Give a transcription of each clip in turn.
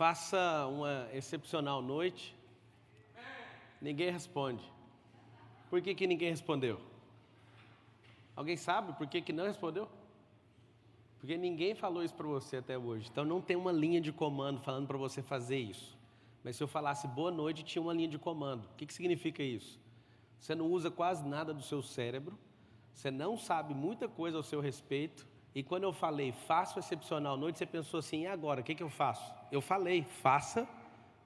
Faça uma excepcional noite. Ninguém responde. Por que ninguém respondeu? Alguém sabe por que não respondeu? Porque ninguém falou isso para você até hoje. Então não tem uma linha de comando falando para você fazer isso. Mas se eu falasse boa noite, tinha uma linha de comando. O que significa isso? Você não usa quase nada do seu cérebro. Você não sabe muita coisa ao seu respeito. E quando eu falei, faça uma excepcional noite, você pensou assim, e agora, o que eu faço? Eu falei, faça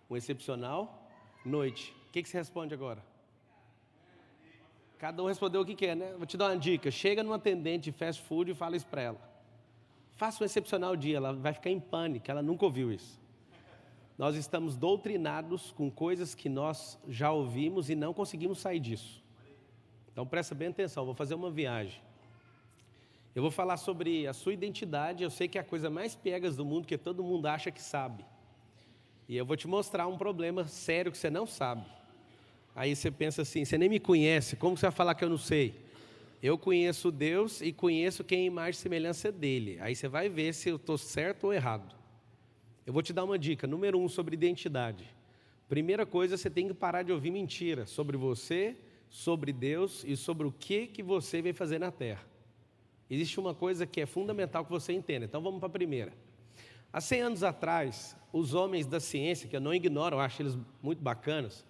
uma excepcional noite. O que você responde agora? Cada um respondeu o que quer, né? Vou te dar uma dica. Chega numa atendente de fast food e fala isso para ela. Faça um excepcional dia, ela vai ficar em pânico, ela nunca ouviu isso. Nós estamos doutrinados com coisas que nós já ouvimos e não conseguimos sair disso. Então presta bem atenção, vou fazer uma viagem. Eu vou falar sobre a sua identidade, eu sei que é a coisa mais piegas do mundo, que todo mundo acha que sabe. E eu vou te mostrar um problema sério que você não sabe. Aí você pensa assim, você nem me conhece, como você vai falar que eu não sei? Eu conheço Deus e conheço quem é imagem e semelhança dele. Aí você vai ver se eu estou certo ou errado. Eu vou te dar uma dica, número 1, sobre identidade. Primeira coisa, você tem que parar de ouvir mentira sobre você, sobre Deus e sobre o que você veio fazer na Terra. Existe uma coisa que é fundamental que você entenda. Então vamos para a primeira. Há 100 anos atrás, os homens da ciência, que eu não ignoro, eu acho eles muito bacanas,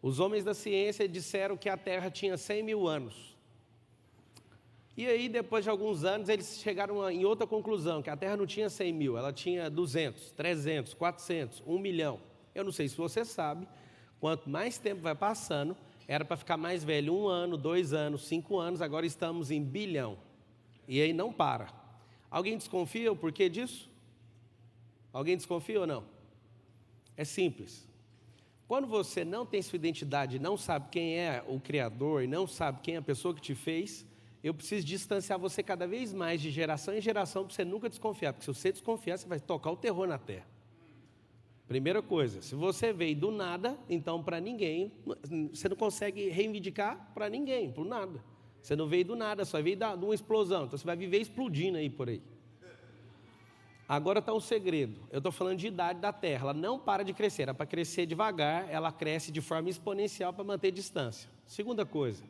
os homens da ciência disseram que a Terra tinha 100 mil anos. E aí, depois de alguns anos, eles chegaram em outra conclusão, que a Terra não tinha 100 mil, ela tinha 200, 300, 400, 1 milhão. Eu não sei se você sabe, quanto mais tempo vai passando, era para ficar mais velho 1 ano, 2 anos, 5 anos, agora estamos em bilhão. E aí não para. Alguém desconfia o porquê disso? Alguém desconfia ou não? É simples. Quando você não tem sua identidade, não sabe quem é o Criador e não sabe quem é a pessoa que te fez, eu preciso distanciar você cada vez mais de geração em geração para você nunca desconfiar. Porque se você desconfiar, você vai tocar o terror na terra. Primeira coisa, se você veio do nada, então para ninguém, você não consegue reivindicar para ninguém, por nada. Você não veio do nada, só veio de uma explosão. Então você vai viver explodindo aí por aí. Agora está um segredo. Eu estou falando de idade da Terra. Ela não para de crescer. Era para crescer devagar, ela cresce de forma exponencial para manter distância. Segunda coisa.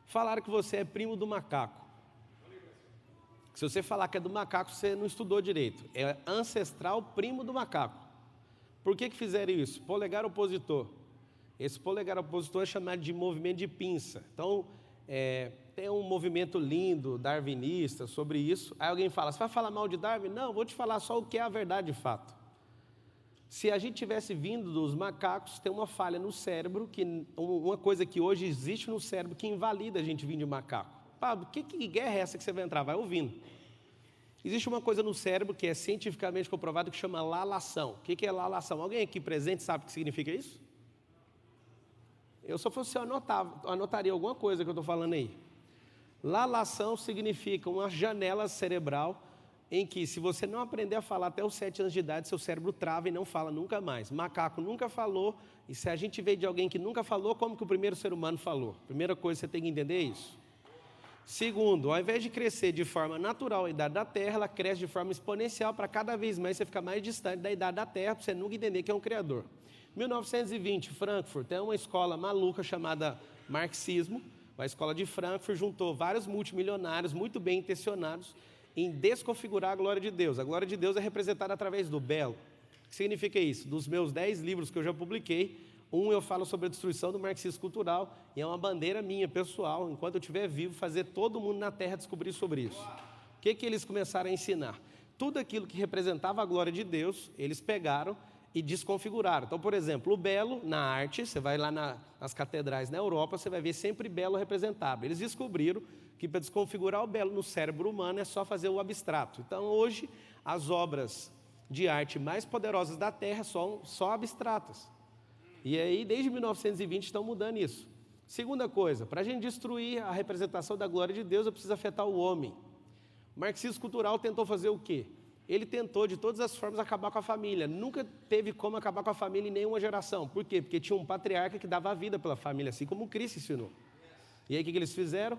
Falaram que você é primo do macaco. Se você falar que é do macaco, você não estudou direito. É ancestral primo do macaco. Por que fizeram isso? Polegar opositor. Esse polegar opositor é chamado de movimento de pinça. Então, tem um movimento lindo, darwinista, sobre isso. Aí alguém fala, você vai falar mal de Darwin? Não, vou te falar só o que é a verdade de fato. Se a gente tivesse vindo dos macacos, tem uma falha no cérebro, uma coisa que hoje existe no cérebro que invalida a gente vir de macaco. Pablo, que guerra é essa que você vai entrar? Vai ouvindo. Existe uma coisa no cérebro que é cientificamente comprovado que chama lalação. O que é lalação? Alguém aqui presente sabe o que significa isso? Eu, se eu fosse, anotaria alguma coisa que eu estou falando aí. Lalação significa uma janela cerebral em que, se você não aprender a falar até os 7 anos de idade, seu cérebro trava e não fala nunca mais. Macaco nunca falou, e se a gente veio de alguém que nunca falou, como que o primeiro ser humano falou? Primeira coisa, você tem que entender isso. Segundo, ao invés de crescer de forma natural a idade da Terra, ela cresce de forma exponencial para cada vez mais você ficar mais distante da idade da Terra, para você nunca entender que é um Criador. 1920, Frankfurt, tem uma escola maluca chamada marxismo. A escola de Frankfurt juntou vários multimilionários muito bem intencionados em desconfigurar a glória de Deus. A glória de Deus é representada através do belo. O que significa isso? Dos meus 10 livros que eu já publiquei, eu falo sobre a destruição do marxismo cultural, e é uma bandeira minha, pessoal, enquanto eu estiver vivo, fazer todo mundo na Terra descobrir sobre isso. O que eles começaram a ensinar? Tudo aquilo que representava a glória de Deus, eles pegaram e desconfiguraram. Então, por exemplo, o belo na arte, você vai lá nas catedrais na Europa, você vai ver sempre belo representado. Eles descobriram que para desconfigurar o belo no cérebro humano é só fazer o abstrato. Então, hoje, as obras de arte mais poderosas da Terra são só abstratas. E aí, desde 1920, estão mudando isso. Segunda coisa, para a gente destruir a representação da glória de Deus, eu preciso afetar o homem. O marxismo cultural tentou fazer o quê? Ele tentou, de todas as formas, acabar com a família. Nunca teve como acabar com a família em nenhuma geração. Por quê? Porque tinha um patriarca que dava a vida pela família, assim como Cristo ensinou. E aí, o que eles fizeram?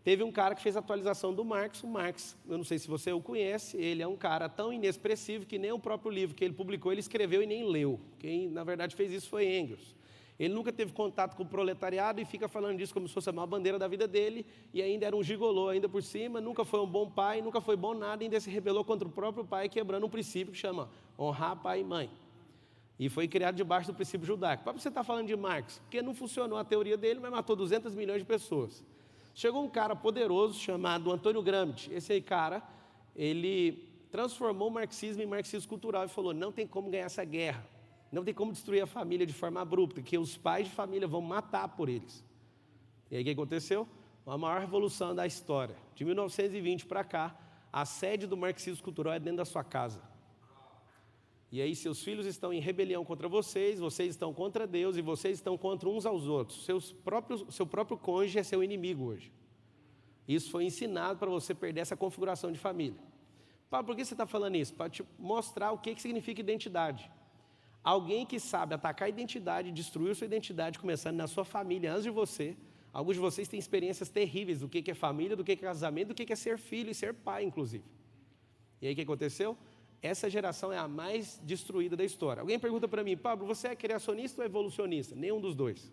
Teve um cara que fez a atualização do Marx. O Marx, eu não sei se você o conhece, ele é um cara tão inexpressivo que nem o próprio livro que ele publicou, ele escreveu e nem leu. Quem, na verdade, fez isso foi Engels. Ele nunca teve contato com o proletariado e fica falando disso como se fosse a maior bandeira da vida dele, e ainda era um gigolô ainda por cima, nunca foi um bom pai, nunca foi bom nada, ainda se rebelou contra o próprio pai, quebrando um princípio que chama honrar pai e mãe. E foi criado debaixo do princípio judaico. Para você estar falando de Marx, porque não funcionou a teoria dele, mas matou 200 milhões de pessoas. Chegou um cara poderoso chamado Antônio Gramsci. Esse aí, cara, ele transformou o marxismo em marxismo cultural e falou, não tem como ganhar essa guerra, não tem como destruir a família de forma abrupta, porque os pais de família vão matar por eles. E aí o que aconteceu? A maior revolução da história. De 1920 para cá, a sede do marxismo cultural é dentro da sua casa. E aí seus filhos estão em rebelião contra vocês, vocês estão contra Deus e vocês estão contra uns aos outros. Seu próprio cônjuge é seu inimigo hoje. Isso foi ensinado para você perder essa configuração de família. Paulo, por que você está falando isso? Para te mostrar o que significa identidade. Alguém que sabe atacar a identidade, destruir sua identidade, começando na sua família, antes de você. Alguns de vocês têm experiências terríveis do que é família, do que é casamento, do que é ser filho e ser pai, inclusive. E aí o que aconteceu? Essa geração é a mais destruída da história. Alguém pergunta para mim, Pablo, você é criacionista ou evolucionista? Nenhum dos dois.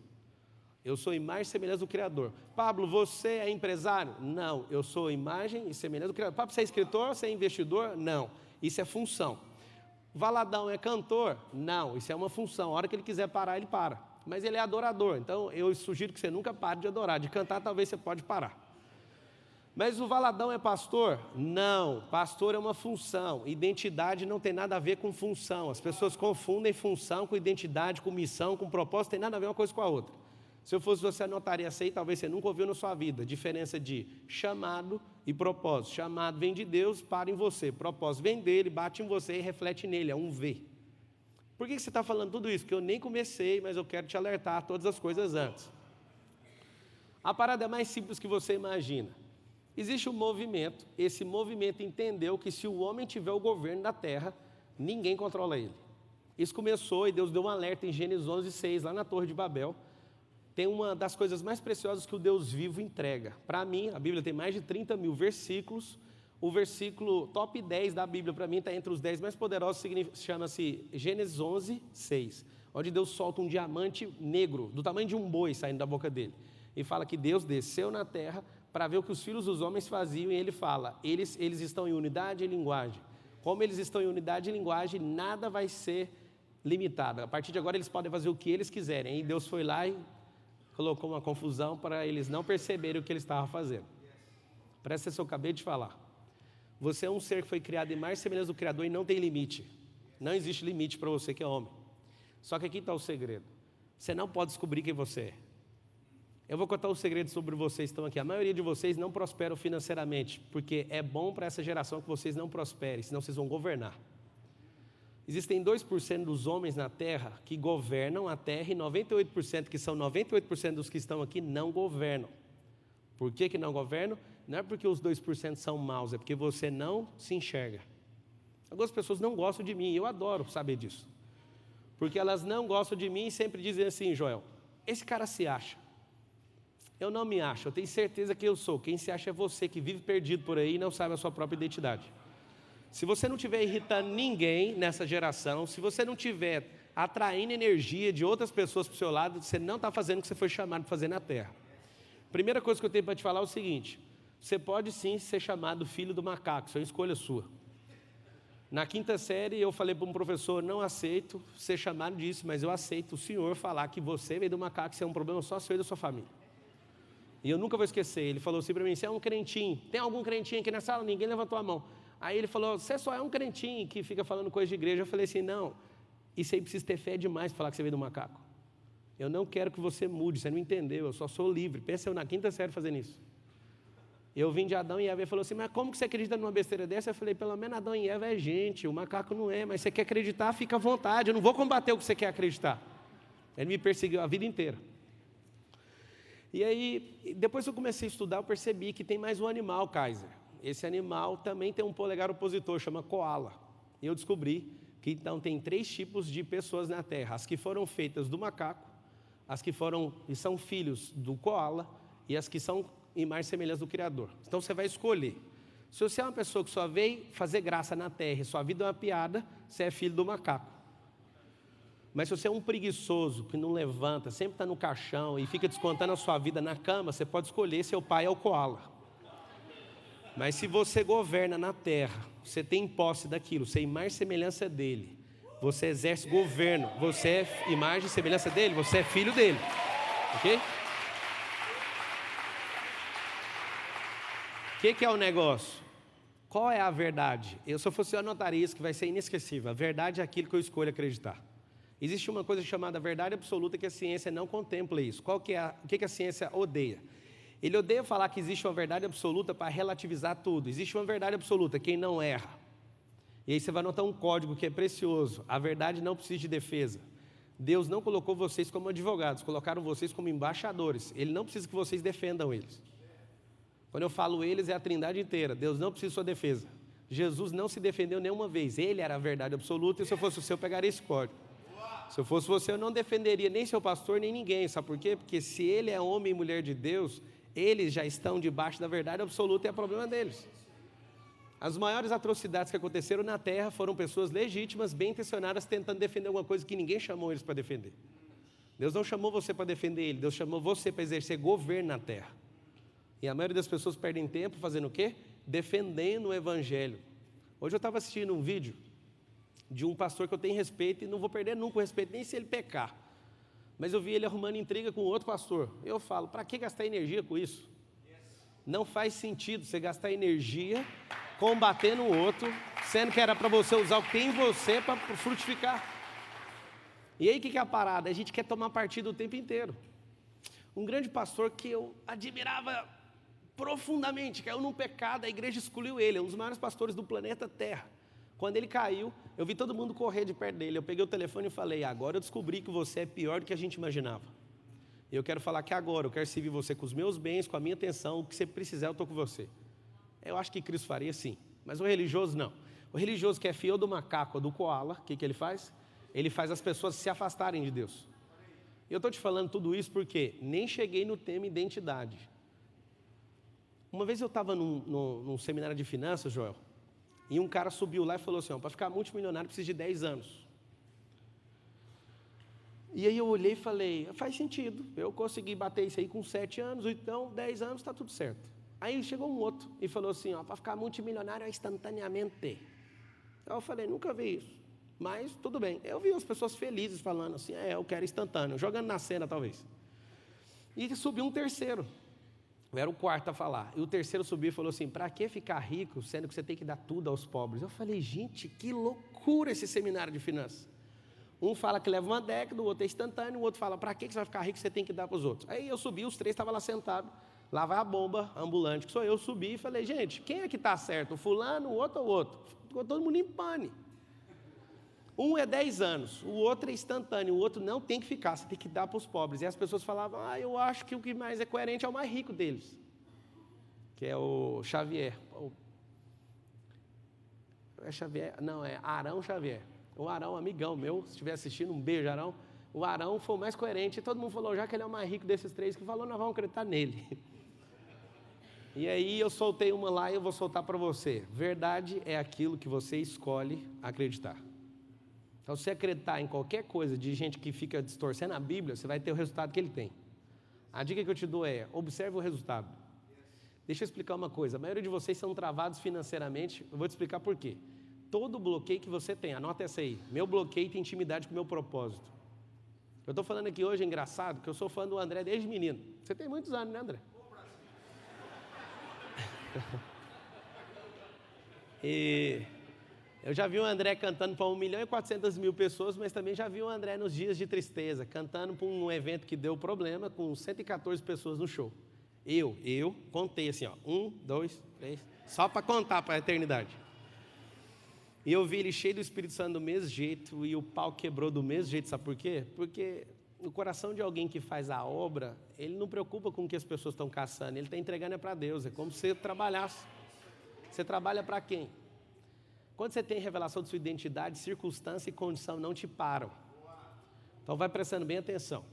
Eu sou imagem e semelhança do Criador. Pablo, você é empresário? Não, eu sou imagem e semelhança do Criador. Pablo, você é escritor? Você é investidor? Não, isso é função. Valadão é cantor? Não, isso é uma função. A hora que ele quiser parar, ele para. Mas ele é adorador, então eu sugiro que você nunca pare de adorar. De cantar, talvez você pode parar. Mas o Valadão é pastor? Não, pastor é uma função. Identidade não tem nada a ver com função. As pessoas confundem função com identidade, com missão, com propósito, tem nada a ver uma coisa com a outra. Se eu fosse você, anotaria essa aí, talvez você nunca ouviu na sua vida. Diferença de chamado e propósito. Chamado vem de Deus, para em você. Propósito vem dele, bate em você e reflete nele, é um V. Por que você está falando tudo isso? Porque eu nem comecei, mas eu quero te alertar a todas as coisas antes. A parada é mais simples que você imagina. Existe um movimento, esse movimento entendeu que se o homem tiver o governo da terra, ninguém controla ele. Isso começou e Deus deu um alerta em Gênesis 11:6, lá na Torre de Babel. Tem uma das coisas mais preciosas que o Deus vivo entrega. Para mim, a Bíblia tem mais de 30 mil versículos. O versículo top 10 da Bíblia, para mim, está entre os 10 mais poderosos, chama-se Gênesis 11:6, onde Deus solta um diamante negro, do tamanho de um boi saindo da boca dele. E fala que Deus desceu na terra para ver o que os filhos dos homens faziam, e ele fala, eles estão em unidade e linguagem. Como eles estão em unidade e linguagem, nada vai ser limitado. A partir de agora eles podem fazer o que eles quiserem. E Deus foi lá e colocou uma confusão para eles não perceberem o que eles estavam fazendo. Presta atenção, eu acabei de falar. Você é um ser que foi criado em imagem e semelhança do Criador e não tem limite. Não existe limite para você que é homem. Só que aqui está o segredo. Você não pode descobrir quem você é. Eu vou contar um segredo sobre vocês que estão aqui. A maioria de vocês não prosperam financeiramente, porque é bom para essa geração que vocês não prosperem, senão vocês vão governar. Existem 2% dos homens na Terra que governam a Terra e 98%, que são 98% dos que estão aqui, não governam. Por que não governam? Não é porque os 2% são maus, é porque você não se enxerga. Algumas pessoas não gostam de mim, e eu adoro saber disso. Porque elas não gostam de mim e sempre dizem assim, Joel, esse cara se acha. Eu não me acho, eu tenho certeza que eu sou. Quem se acha é você, que vive perdido por aí e não sabe a sua própria identidade. Se você não estiver irritando ninguém nessa geração, se você não estiver atraindo energia de outras pessoas para o seu lado, você não está fazendo o que você foi chamado para fazer na Terra. Primeira coisa que eu tenho para te falar é o seguinte, você pode sim ser chamado filho do macaco, isso é uma escolha sua. Na 5ª série eu falei para um professor, não aceito ser chamado disso, mas eu aceito o senhor falar que você veio do macaco, isso é um problema só seu e da sua família. E eu nunca vou esquecer, ele falou assim para mim, você é um crentinho, tem algum crentinho aqui na sala? Ninguém levantou a mão. Aí ele falou, você só é um crentinho que fica falando coisa de igreja. Eu falei assim, não, isso aí precisa ter fé demais para falar que você veio do macaco. Eu não quero que você mude, você não entendeu, eu só sou livre. Pensa eu na 5ª série fazendo isso. Eu vim de Adão e Eva e falou assim, mas como que você acredita numa besteira dessa? Eu falei, pelo menos Adão e Eva é gente, o macaco não é, mas você quer acreditar, fica à vontade, eu não vou combater o que você quer acreditar. Ele me perseguiu a vida inteira. E aí, depois que eu comecei a estudar, eu percebi que tem mais um animal, Kaiser. Esse animal também tem um polegar opositor, chama koala. E eu descobri que então tem 3 tipos de pessoas na Terra. As que foram feitas do macaco, as que foram e são filhos do koala, e as que são imagem e semelhança do Criador. Então você vai escolher. Se você é uma pessoa que só veio fazer graça na terra e sua vida é uma piada, você é filho do macaco. Mas se você é um preguiçoso, que não levanta, sempre está no caixão e fica descontando a sua vida na cama, você pode escolher, seu pai é o koala. Mas se você governa na terra, você tem posse daquilo, você é imagem e semelhança dele, você exerce governo, você é imagem e semelhança dele, você é filho dele. Ok? O que é o negócio? Qual é a verdade? Se eu fosse, eu anotaria isso, que vai ser inesquecível. A verdade é aquilo que eu escolho acreditar. Existe uma coisa chamada verdade absoluta que a ciência não contempla isso. O que a ciência odeia? Ele odeia falar que existe uma verdade absoluta para relativizar tudo. Existe uma verdade absoluta, quem não erra. E aí você vai notar um código que é precioso. A verdade não precisa de defesa. Deus não colocou vocês como advogados, colocaram vocês como embaixadores. Ele não precisa que vocês defendam eles. Quando eu falo eles, é a trindade inteira. Deus não precisa de sua defesa. Jesus não se defendeu nenhuma vez. Ele era a verdade absoluta e se eu fosse o seu, eu pegaria esse código. Se eu fosse você, eu não defenderia nem seu pastor, nem ninguém. Sabe por quê? Porque se ele é homem e mulher de Deus, eles já estão debaixo da verdade absoluta e é problema deles. As maiores atrocidades que aconteceram na terra foram pessoas legítimas, bem intencionadas, tentando defender alguma coisa que ninguém chamou eles para defender. Deus não chamou você para defender ele, Deus chamou você para exercer governo na terra. E a maioria das pessoas perdem tempo fazendo o quê? Defendendo o evangelho. Hoje eu estava assistindo um vídeo de um pastor que eu tenho respeito e não vou perder nunca o respeito, nem se ele pecar. Mas eu vi ele arrumando intriga com outro pastor. Eu falo, para que gastar energia com isso? Não faz sentido você gastar energia combatendo o outro, sendo que era para você usar o que tem em você para frutificar. E aí o que é a parada? A gente quer tomar partido o tempo inteiro. Um grande pastor que eu admirava profundamente, caiu num pecado, a igreja excluiu ele, é um dos maiores pastores do planeta Terra. Quando ele caiu, eu vi todo mundo correr de perto dele, eu peguei o telefone e falei, agora eu descobri que você é pior do que a gente imaginava. Eu quero falar que agora, eu quero servir você com os meus bens, com a minha atenção, o que você precisar eu estou com você. Eu acho que Cristo faria sim, mas o religioso não. O religioso que é fiel do macaco ou do koala, o que ele faz? Ele faz as pessoas se afastarem de Deus. Eu estou te falando tudo isso porque nem cheguei no tema identidade. Uma vez eu estava num seminário de finanças, Joel, e um cara subiu lá e falou assim, para ficar multimilionário precisa de 10 anos. E aí eu olhei e falei, faz sentido, eu consegui bater isso aí com 7 anos, então 10 anos está tudo certo. Aí chegou um outro e falou assim, para ficar multimilionário é instantaneamente. Então eu falei, nunca vi isso, mas tudo bem. Eu vi as pessoas felizes falando assim, eu quero instantâneo, jogando na cena talvez. E subiu um terceiro. Eu era o quarto a falar. E o terceiro subiu e falou assim, para que ficar rico, sendo que você tem que dar tudo aos pobres? Eu falei, gente, que loucura esse seminário de finanças. Um fala que leva uma década, o outro é instantâneo, o outro fala, para que você vai ficar rico, você tem que dar para os outros? Aí eu subi, os três estavam lá sentados, lá vai a bomba ambulante, que sou eu, subi e falei, gente, quem é que está certo, o fulano, o outro ou o outro? Ficou todo mundo em pane. Um é 10 anos, o outro é instantâneo, o outro não tem que ficar, você tem que dar para os pobres. E as pessoas falavam, eu acho que o que mais é coerente é o mais rico deles, que é o Xavier. É Xavier? Não, é Arão Xavier. O Arão, amigão meu, se estiver assistindo, um beijo, Arão. O Arão foi o mais coerente, e todo mundo falou, já que ele é o mais rico desses três, que falou, nós vamos acreditar nele. E aí eu soltei uma lá e eu vou soltar para você. Verdade é aquilo que você escolhe acreditar. Então, se você acreditar em qualquer coisa de gente que fica distorcendo a Bíblia, você vai ter o resultado que ele tem. A dica que eu te dou é, observe o resultado. Deixa eu explicar uma coisa, a maioria de vocês são travados financeiramente, eu vou te explicar por quê. Todo bloqueio que você tem, anota essa aí, meu bloqueio tem intimidade com o meu propósito. Eu estou falando aqui hoje, é engraçado, que eu sou fã do André desde menino. Você tem muitos anos, né, André? E eu já vi o André cantando para 1.400.000 pessoas, mas também já vi o André nos dias de tristeza, cantando para um evento que deu problema, com 114 pessoas no show. Eu contei assim, 1, 2, 3, só para contar para a eternidade. E eu vi ele cheio do Espírito Santo do mesmo jeito, e o pau quebrou do mesmo jeito, sabe por quê? Porque no coração de alguém que faz a obra, ele não preocupa com o que as pessoas estão caçando, ele está entregando para Deus, é como se você trabalhasse. Você trabalha para quem? Quando você tem revelação de sua identidade, circunstância e condição não te param. Então vai prestando bem atenção.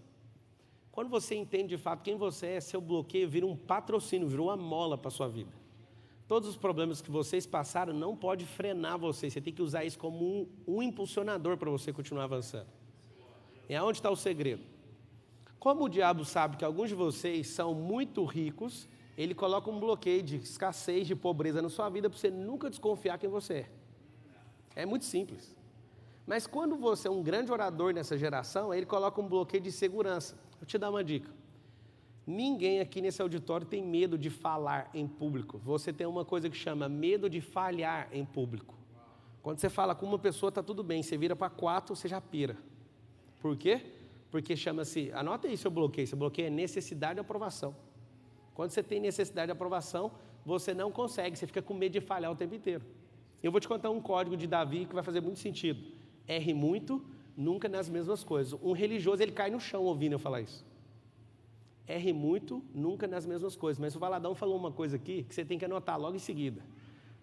Quando você entende de fato quem você é, seu bloqueio vira um patrocínio, virou uma mola para a sua vida. Todos os problemas que vocês passaram não pode frenar você. Você tem que usar isso como um impulsionador para você continuar avançando. E aonde está o segredo? Como o diabo sabe que alguns de vocês são muito ricos, ele coloca um bloqueio de escassez, de pobreza na sua vida para você nunca desconfiar quem você é. É muito simples. Mas quando você é um grande orador nessa geração, ele coloca um bloqueio de segurança. Vou te dar uma dica. Ninguém aqui nesse auditório tem medo de falar em público. Você tem uma coisa que chama medo de falhar em público. Quando você fala com uma pessoa, está tudo bem. Você vira para 4, você já pira. Por quê? Porque chama-se, anota aí seu bloqueio. Seu bloqueio é necessidade de aprovação. Quando você tem necessidade de aprovação, você não consegue. Você fica com medo de falhar o tempo inteiro. Eu vou te contar um código de Davi que vai fazer muito sentido. Erre muito, nunca nas mesmas coisas. Um religioso, ele cai no chão ouvindo eu falar isso. Erre muito, nunca nas mesmas coisas. Mas o Valadão falou uma coisa aqui que você tem que anotar logo em seguida.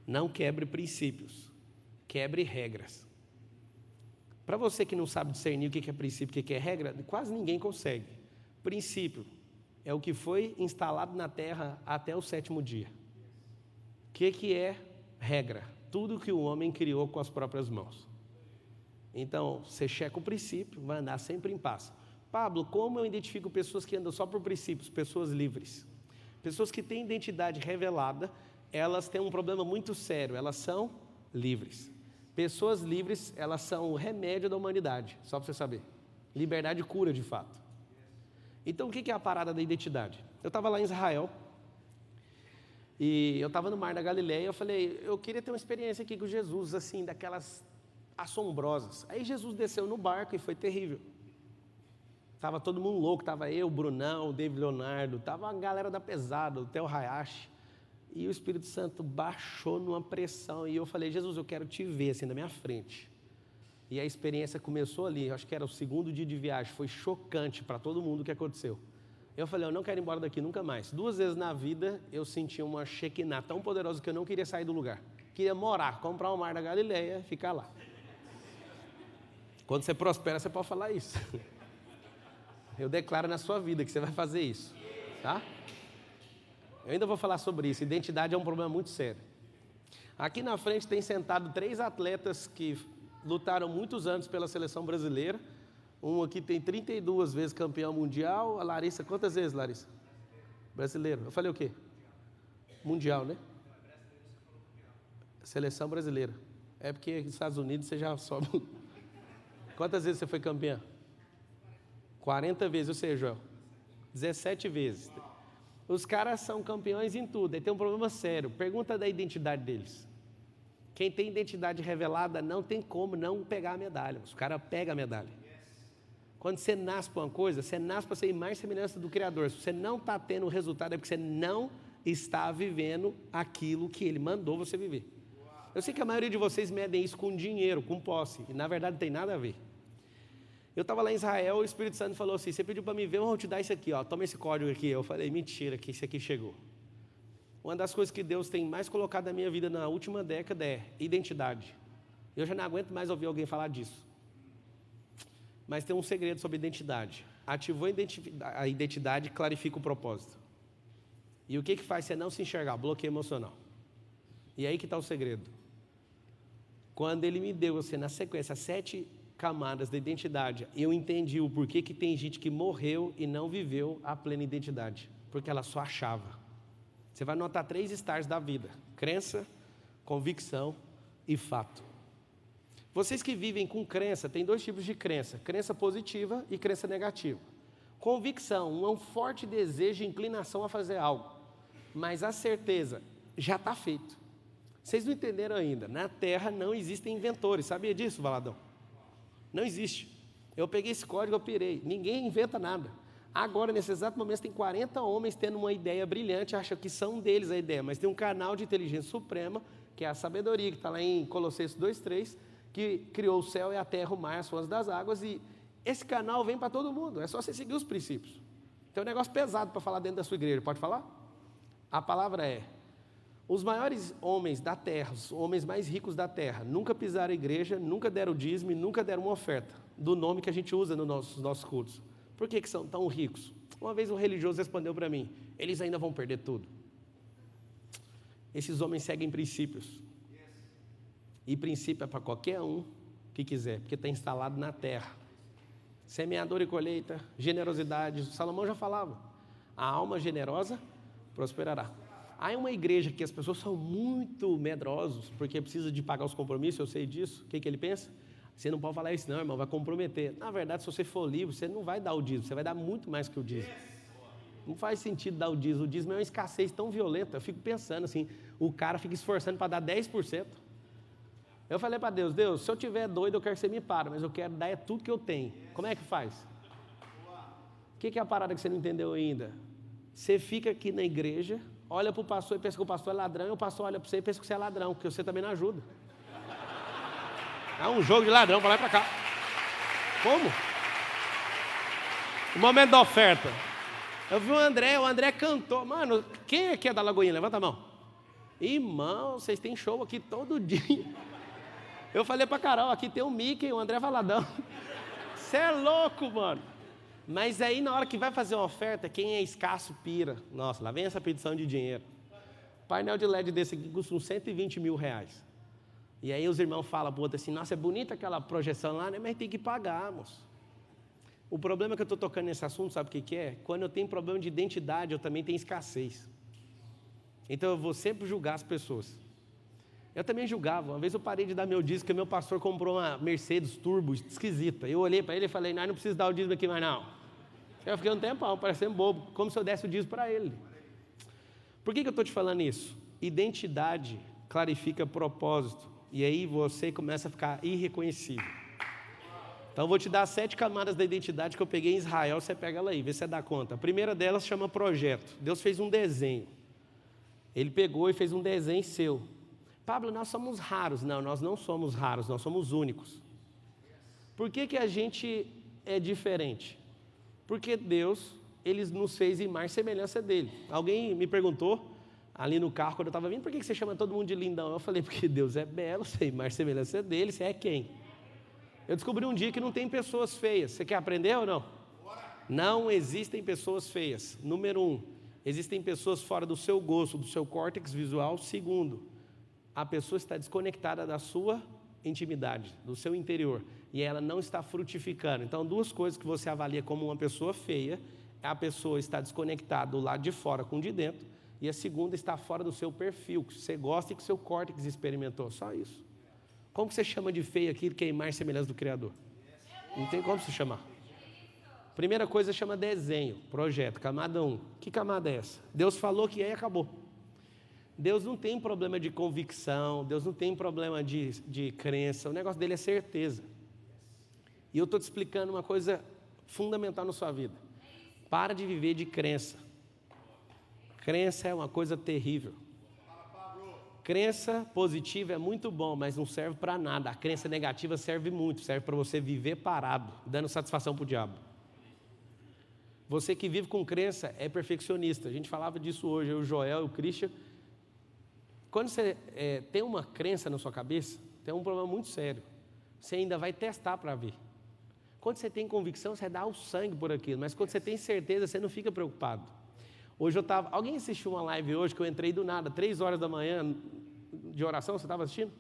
Não quebre princípios, quebre regras. Para você que não sabe discernir o que é princípio e o que é regra, quase ninguém consegue. Princípio é o que foi instalado na terra até o 7º dia. O que é regra? Tudo que o homem criou com as próprias mãos. Então, você checa o princípio, vai andar sempre em paz. Pablo, como eu identifico pessoas que andam só por princípios? Pessoas livres. Pessoas que têm identidade revelada, elas têm um problema muito sério, elas são livres. Pessoas livres, elas são o remédio da humanidade, só para você saber. Liberdade cura, de fato. Então, o que é a parada da identidade? Eu estava lá em Israel, e eu estava no Mar da Galileia, eu falei, eu queria ter uma experiência aqui com Jesus, assim, daquelas assombrosas. Aí Jesus desceu no barco e foi terrível. Estava todo mundo louco, estava eu, o Brunão, o David Leonardo, estava a galera da pesada, o Theo Hayashi. E o Espírito Santo baixou numa pressão. E eu falei, Jesus, eu quero te ver assim na minha frente. E a experiência começou ali, acho que era o 2º dia de viagem. Foi chocante para todo mundo o que aconteceu. Eu falei, eu não quero ir embora daqui nunca mais. 2 vezes na vida eu senti uma Shekinah tão poderosa que eu não queria sair do lugar. Queria morar, comprar um Mar da Galileia e ficar lá. Quando você prospera, você pode falar isso. Eu declaro na sua vida que você vai fazer isso, tá? Eu ainda vou falar sobre isso. Identidade é um problema muito sério. Aqui na frente tem sentado 3 atletas que lutaram muitos anos pela seleção brasileira. Um aqui tem 32 vezes campeão mundial. A Larissa, quantas vezes, Larissa? Brasileiro. Eu falei o quê? Mundial, né? Seleção brasileira. É porque nos Estados Unidos você já sobe. Quantas vezes você foi campeão? 40 vezes, ou seja, Joel, 17 vezes. Os caras são campeões em tudo, aí tem um problema sério. Pergunta da identidade deles. Quem tem identidade revelada não tem como não pegar a medalha. Os caras pegam a medalha. Quando você nasce para uma coisa, você nasce para ser mais semelhança do Criador. Se você não está tendo o resultado, é porque você não está vivendo aquilo que Ele mandou você viver. Eu sei que a maioria de vocês medem isso com dinheiro, com posse, e na verdade não tem nada a ver. Eu estava lá em Israel, o Espírito Santo falou assim, você pediu para me ver, eu vou te dar isso aqui, ó, toma esse código aqui. Eu falei, mentira, que esse aqui chegou. Uma das coisas que Deus tem mais colocado na minha vida na última década é identidade. Eu já não aguento mais ouvir alguém falar disso. Mas tem um segredo sobre identidade. Ativou a identidade, clarifica o propósito. E o que faz você não se enxergar? Bloqueio emocional. E aí que está o segredo. Quando Ele me deu, assim, na sequência, 7 camadas da identidade, eu entendi o porquê que tem gente que morreu e não viveu a plena identidade, porque ela só achava. Você vai notar 3 stars da vida: crença, convicção e fato. Vocês que vivem com crença, tem 2 tipos de crença: crença positiva e crença negativa. Convicção é um forte desejo e inclinação a fazer algo, mas a certeza já está feito. Vocês não entenderam ainda, na Terra não existem inventores, sabia disso, Valadão? Não existe. Eu peguei esse código, eu pirei. Ninguém inventa nada. Agora, nesse exato momento, tem 40 homens tendo uma ideia brilhante, acham que são deles a ideia, mas tem um canal de inteligência suprema, que é a sabedoria, que está lá em Colossenses 2:3, que criou o céu e a terra, o mar, as fontes das águas, e esse canal vem para todo mundo, é só você seguir os princípios. Tem um negócio pesado para falar dentro da sua igreja, pode falar? A palavra é: os maiores homens da terra, os homens mais ricos da terra, nunca pisaram a igreja, nunca deram dízimo, nunca deram uma oferta do nome que a gente usa nos nossos cultos. Por que são tão ricos? Uma vez um religioso respondeu para mim, eles ainda vão perder tudo. Esses homens seguem princípios. E princípio é para qualquer um que quiser, porque está instalado na terra. Semeador e colheita, generosidade. Salomão já falava, a alma generosa prosperará. Há uma igreja que as pessoas são muito medrosos, porque precisa de pagar os compromissos, eu sei disso. O que ele pensa? Você não pode falar isso não, irmão, vai comprometer. Na verdade, se você for livre, você não vai dar o dízimo, você vai dar muito mais que o dízimo. Não faz sentido dar o dízimo é uma escassez tão violenta. Eu fico pensando assim, o cara fica esforçando para dar 10%. Eu falei para Deus, Deus, se eu tiver doido, eu quero que você me pare, mas eu quero dar é tudo que eu tenho. Como é que faz? O que é a parada que você não entendeu ainda? Você fica aqui na igreja, olha para o pastor e pensa que o pastor é ladrão, e o pastor olha para você e pensa que você é ladrão, porque você também não ajuda. É um jogo de ladrão para lá e para cá. Como? O momento da oferta. Eu vi o André cantou. Mano, quem aqui é da Lagoinha? Levanta a mão. Irmão, vocês têm show aqui todo dia. Eu falei pra Carol, aqui tem o Mickey, o André Valadão. Você é louco, mano. Mas aí na hora que vai fazer uma oferta, quem é escasso pira. Nossa, lá vem essa petição de dinheiro. Painel de LED desse aqui custa uns 120 mil reais. E aí os irmãos falam pro outro assim, nossa, é bonita aquela projeção lá, né? Mas tem que pagar, moço. O problema que eu estou tocando nesse assunto, sabe o que é? Quando eu tenho problema de identidade, eu também tenho escassez. Então eu vou sempre julgar as pessoas. Eu também julgava. Uma vez eu parei de dar meu dízimo, porque meu pastor comprou uma Mercedes Turbo esquisita. Eu olhei para ele e falei, não precisa dar o dízimo aqui mais não. Eu fiquei um tempão, parecendo bobo, como se eu desse o dízimo para ele. Por que eu estou te falando isso? Identidade clarifica propósito. E aí você começa a ficar irreconhecível. Então eu vou te dar 7 camadas da identidade que eu peguei em Israel, você pega ela aí, vê se você dá conta. A primeira delas chama projeto. Deus fez um desenho. Ele pegou e fez um desenho seu. Pablo, nós somos raros. Não, nós não somos raros, nós somos únicos. Por que a gente é diferente? Porque Deus, Ele nos fez imagem e semelhança dEle. Alguém me perguntou, ali no carro, quando eu estava vindo, por que você chama todo mundo de lindão? Eu falei, porque Deus é belo, você é imagem e semelhança dEle, você é quem? Eu descobri um dia que não tem pessoas feias. Você quer aprender ou não? Não existem pessoas feias. Número 1, existem pessoas fora do seu gosto, do seu córtex visual. Segundo, a pessoa está desconectada da sua intimidade, do seu interior, e ela não está frutificando. Então, 2 coisas que você avalia como uma pessoa feia, a pessoa está desconectada do lado de fora com o de dentro, e a segunda está fora do seu perfil, que você gosta e que o seu córtex experimentou, só isso. Como que você chama de feio aquilo que é imagem e semelhança do Criador? Não tem como se chamar. Primeira coisa chama desenho, projeto, camada 1. Que camada é essa? Deus falou que é e acabou. Deus não tem problema de convicção, Deus não tem problema de crença, o negócio dele é certeza. E eu estou te explicando uma coisa fundamental na sua vida. Para de viver de crença. Crença é uma coisa terrível. Crença positiva é muito bom, mas não serve para nada. A crença negativa serve muito, serve para você viver parado, dando satisfação para o diabo. Você que vive com crença é perfeccionista. A gente falava disso hoje, eu, o Joel e o Christian. Quando você tem uma crença na sua cabeça, tem um problema muito sério. Você ainda vai testar para ver. Quando você tem convicção, você dá o sangue por aquilo. Mas quando você tem certeza, você não fica preocupado. Hoje eu estava... Alguém assistiu uma live hoje que eu entrei do nada, 3 horas da manhã de oração, você estava assistindo?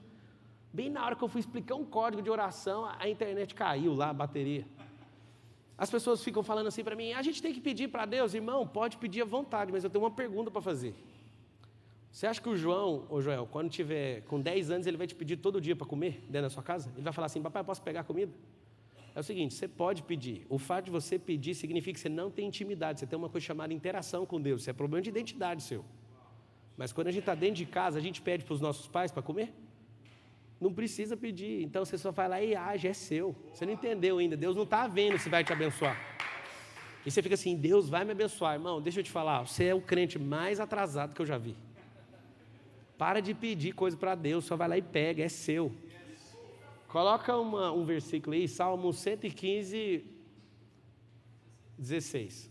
Bem na hora que eu fui explicar um código de oração, a internet caiu lá, a bateria. As pessoas ficam falando assim para mim, a gente tem que pedir para Deus, irmão, pode pedir à vontade, mas eu tenho uma pergunta para fazer. Você acha que o João, ou Joel, quando tiver com 10 anos, ele vai te pedir todo dia para comer dentro da sua casa? Ele vai falar assim, papai, posso pegar comida? É o seguinte, você pode pedir. O fato de você pedir significa que você não tem intimidade, você tem uma coisa chamada interação com Deus. Isso é problema de identidade seu. Mas quando a gente está dentro de casa, a gente pede para os nossos pais para comer? Não precisa pedir. Então você só vai lá e age, é seu. Você não entendeu ainda. Deus não está vendo se vai te abençoar. E você fica assim, Deus vai me abençoar. Irmão, deixa eu te falar, você é o crente mais atrasado que eu já vi. Para de pedir coisa para Deus, só vai lá e pega, é seu. Coloca um versículo aí, Salmo 115, 16.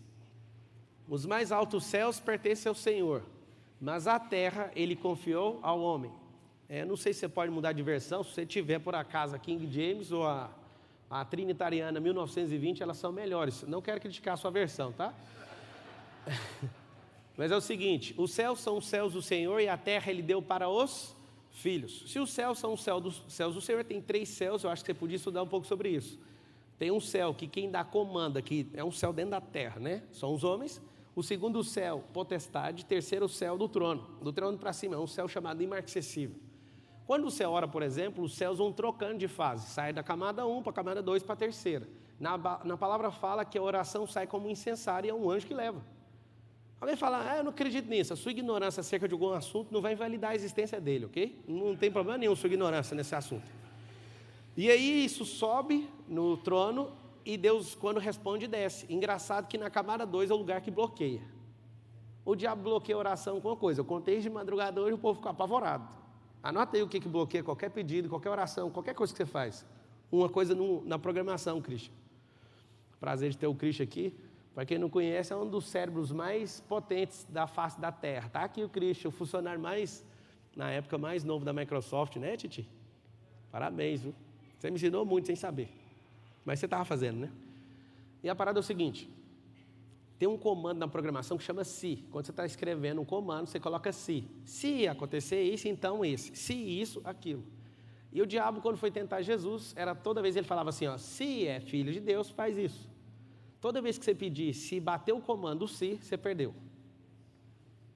Os mais altos céus pertencem ao Senhor, mas a terra Ele confiou ao homem. Não sei se você pode mudar de versão, se você tiver por acaso a King James ou a Trinitariana 1920, elas são melhores. Não quero criticar a sua versão, tá? Mas é o seguinte, os céus são os céus do Senhor e a terra Ele deu para os filhos. Se os céus são os céus do Senhor, tem 3 céus, eu acho que você podia estudar um pouco sobre isso. Tem um céu que quem dá comanda, que é um céu dentro da terra, né? São os homens. O segundo céu, potestade. Terceiro céu do trono para cima, é um céu chamado imarcessível. Quando você ora, por exemplo, os céus vão trocando de fase. Sai da camada 1 para a camada 2 para a terceira. Na palavra fala que a oração sai como um incensário e é um anjo que leva. Alguém fala, eu não acredito nisso. A sua ignorância acerca de algum assunto não vai invalidar a existência dele, ok? Não tem problema nenhum sua ignorância nesse assunto. E aí isso sobe no trono e Deus, quando responde, desce. Engraçado que na camada 2 é o lugar que bloqueia. O diabo bloqueia a oração com uma coisa. Eu contei de madrugada hoje e o povo ficou apavorado. Anota aí o que bloqueia qualquer pedido, qualquer oração, qualquer coisa que você faz. Uma coisa na programação, Christian. Prazer de ter o Christian aqui. Para quem não conhece, é um dos cérebros mais potentes da face da Terra. Está aqui o Christian, o funcionário na época, mais novo da Microsoft, né, Titi? Parabéns, viu? Você me ensinou muito sem saber. Mas você estava fazendo, né? E a parada é o seguinte. Tem um comando na programação que chama se. Quando você está escrevendo um comando, você coloca se. Se acontecer isso, então esse. Se isso, aquilo. E o diabo, quando foi tentar Jesus, era toda vez ele falava assim, se é filho de Deus, faz isso. Toda vez que você pedir, se bater o comando se, você perdeu.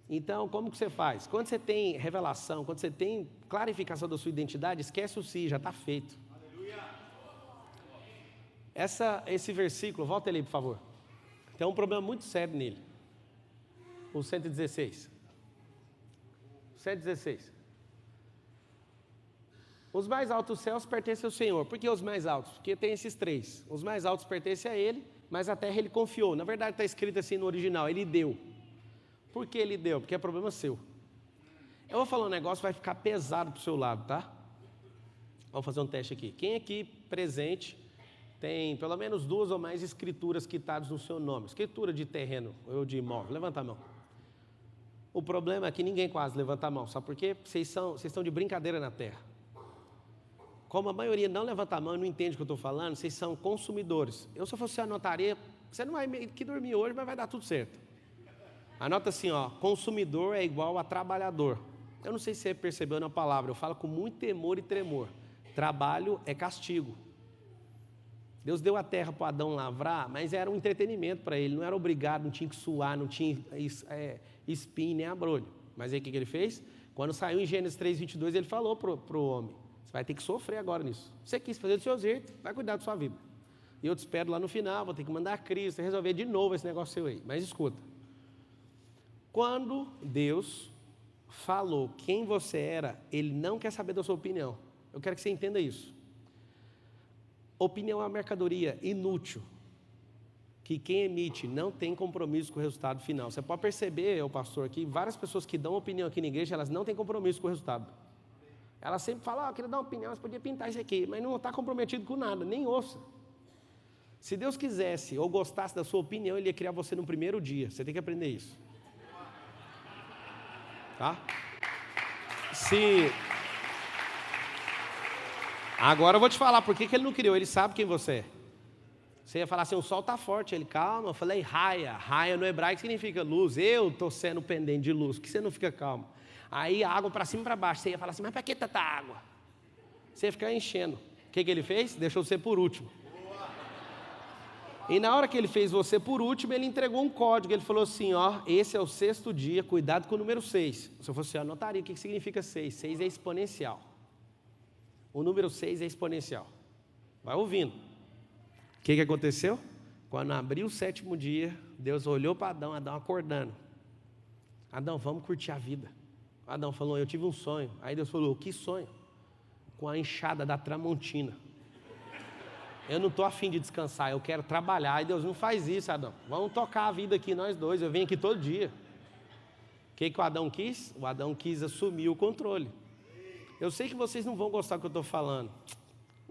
Então, como que você faz? Quando você tem revelação, quando você tem clarificação da sua identidade, esquece o se, já está feito. Aleluia. Esse versículo, volta ali, por favor. Tem um problema muito sério nele. O 116. 116. Os mais altos céus pertencem ao Senhor. Por que os mais altos? Porque tem esses 3. Os mais altos pertencem a Ele, mas a terra Ele confiou. Na verdade está escrito assim no original, Ele deu. Por que Ele deu? Porque é problema seu. Eu vou falar um negócio, vai ficar pesado para o seu lado, tá? Vamos fazer um teste aqui. Quem aqui presente tem pelo menos 2 ou mais escrituras quitadas no seu nome? Escritura de terreno ou de imóvel? Levanta a mão. O problema é que ninguém quase levanta a mão. Sabe por quê? Vocês estão de brincadeira na terra. Como a maioria não levanta a mão e não entende o que eu estou falando, vocês são consumidores. Se eu fosse anotaria, você não vai que dormir hoje, mas vai dar tudo certo. Anota assim, consumidor é igual a trabalhador. Eu não sei se você percebeu na palavra, eu falo com muito temor e tremor. Trabalho é castigo. Deus deu a terra para Adão lavrar, mas era um entretenimento para ele, não era obrigado, não tinha que suar, não tinha espinho nem abrolho. Mas aí o que ele fez? Quando saiu em Gênesis 3:22, ele falou para o homem, você vai ter que sofrer agora nisso. Você quis fazer do seu jeito, vai cuidar da sua vida. E eu te espero lá no final, vou ter que mandar a Cristo, resolver de novo esse negócio seu aí. Mas escuta, quando Deus falou quem você era, Ele não quer saber da sua opinião. Eu quero que você entenda isso. Opinião é uma mercadoria inútil, que quem emite não tem compromisso com o resultado final. Você pode perceber, pastor, aqui, várias pessoas que dão opinião aqui na igreja, elas não têm compromisso com o resultado. Elas sempre falam, eu queria dar uma opinião, você podia pintar isso aqui, mas não está comprometido com nada, nem ouça. Se Deus quisesse ou gostasse da sua opinião, Ele ia criar você no primeiro dia. Você tem que aprender isso. Tá? Agora eu vou te falar por que Ele não criou, Ele sabe quem você é. Você ia falar assim, o sol está forte. Ele, calma, eu falei raia. Raia no hebraico significa luz. Eu estou sendo pendente de luz, por que você não fica calmo? Aí a água para cima e para baixo, você ia falar assim, mas para que tanta água? Você ia ficar enchendo. O que Ele fez? Deixou você por último. E na hora que Ele fez você por último, Ele entregou um código. Ele falou assim, esse é o 6º dia, cuidado com o número 6. Se eu fosse, eu anotaria o que significa 6. 6 é exponencial. O número 6 é exponencial. Vai ouvindo. O que aconteceu? Quando abriu o 7º dia, Deus olhou para Adão acordando. Adão, vamos curtir a vida. Adão falou, eu tive um sonho. Aí Deus falou, que sonho? Com a enxada da Tramontina. Eu não estou afim de descansar, eu quero trabalhar. Aí Deus, não faz isso, Adão. Vamos tocar a vida aqui, nós dois. Eu venho aqui todo dia. O que o Adão quis? O Adão quis assumir o controle. Eu sei que vocês não vão gostar do que eu estou falando.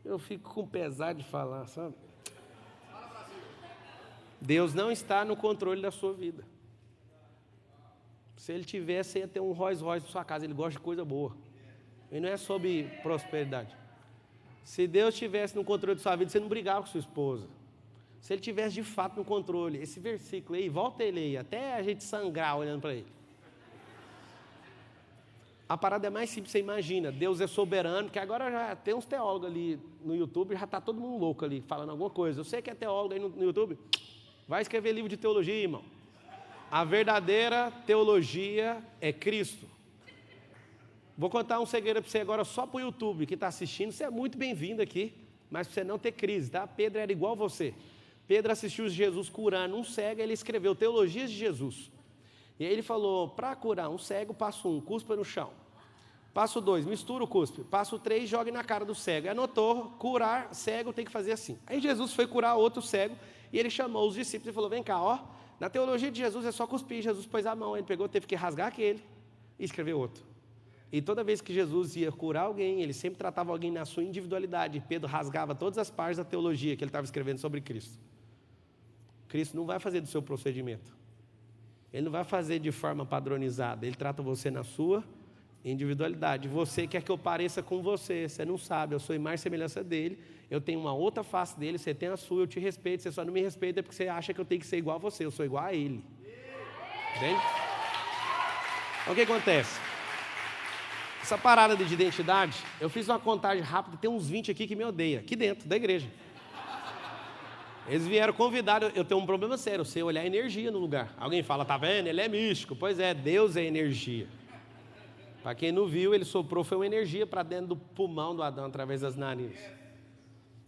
Eu fico com pesar de falar, sabe? Deus não está no controle da sua vida. Se Ele tivesse, você ia ter um Rolls Royce na sua casa. Ele gosta de coisa boa. E não é sobre prosperidade. Se Deus estivesse no controle da sua vida, você não brigava com sua esposa. Se ele tivesse de fato no controle, esse versículo aí, volta ele aí, até a gente sangrar olhando para ele. A parada é mais simples, você imagina, Deus é soberano, que agora já tem uns teólogos ali no YouTube, já está todo mundo louco ali, falando alguma coisa. Eu sei que é teólogo aí no YouTube, vai escrever livro de teologia, irmão. A verdadeira teologia é Cristo. Vou contar um segredo para você agora só para o YouTube que está assistindo, você é muito bem-vindo aqui, mas para você não ter crise, tá? Pedro era igual você. Pedro assistiu Jesus curando um cego, ele escreveu Teologias de Jesus. E aí ele falou, para curar um cego, passo 1, cuspa no chão. Passo 2, mistura o cuspe. Passo 3, jogue na cara do cego. E anotou, curar cego tem que fazer assim. Aí Jesus foi curar outro cego, e ele chamou os discípulos e falou, vem cá, ó, na teologia de Jesus é só cuspir. Jesus pôs a mão, ele pegou, teve que rasgar aquele e escrever outro. E toda vez que Jesus ia curar alguém, ele sempre tratava alguém na sua individualidade. Pedro rasgava todas as partes da teologia que ele estava escrevendo sobre Cristo. Cristo não vai fazer do seu procedimento. Ele não vai fazer de forma padronizada, ele trata você na sua individualidade. Você quer que eu pareça com você, você não sabe, eu sou imagem e semelhança dele, eu tenho uma outra face dele, você tem a sua, eu te respeito, você só não me respeita porque você acha que eu tenho que ser igual a você, eu sou igual a ele. Entende? Então, o que acontece? Essa parada de identidade, eu fiz uma contagem rápida, tem uns 20 aqui que me odeiam, aqui dentro da igreja. Eles vieram convidar, eu tenho um problema sério, você olhar energia no lugar. Alguém fala, tá vendo? Ele é místico. Pois é, Deus é energia. Para quem não viu, ele soprou, foi uma energia para dentro do pulmão do Adão, através das narinas.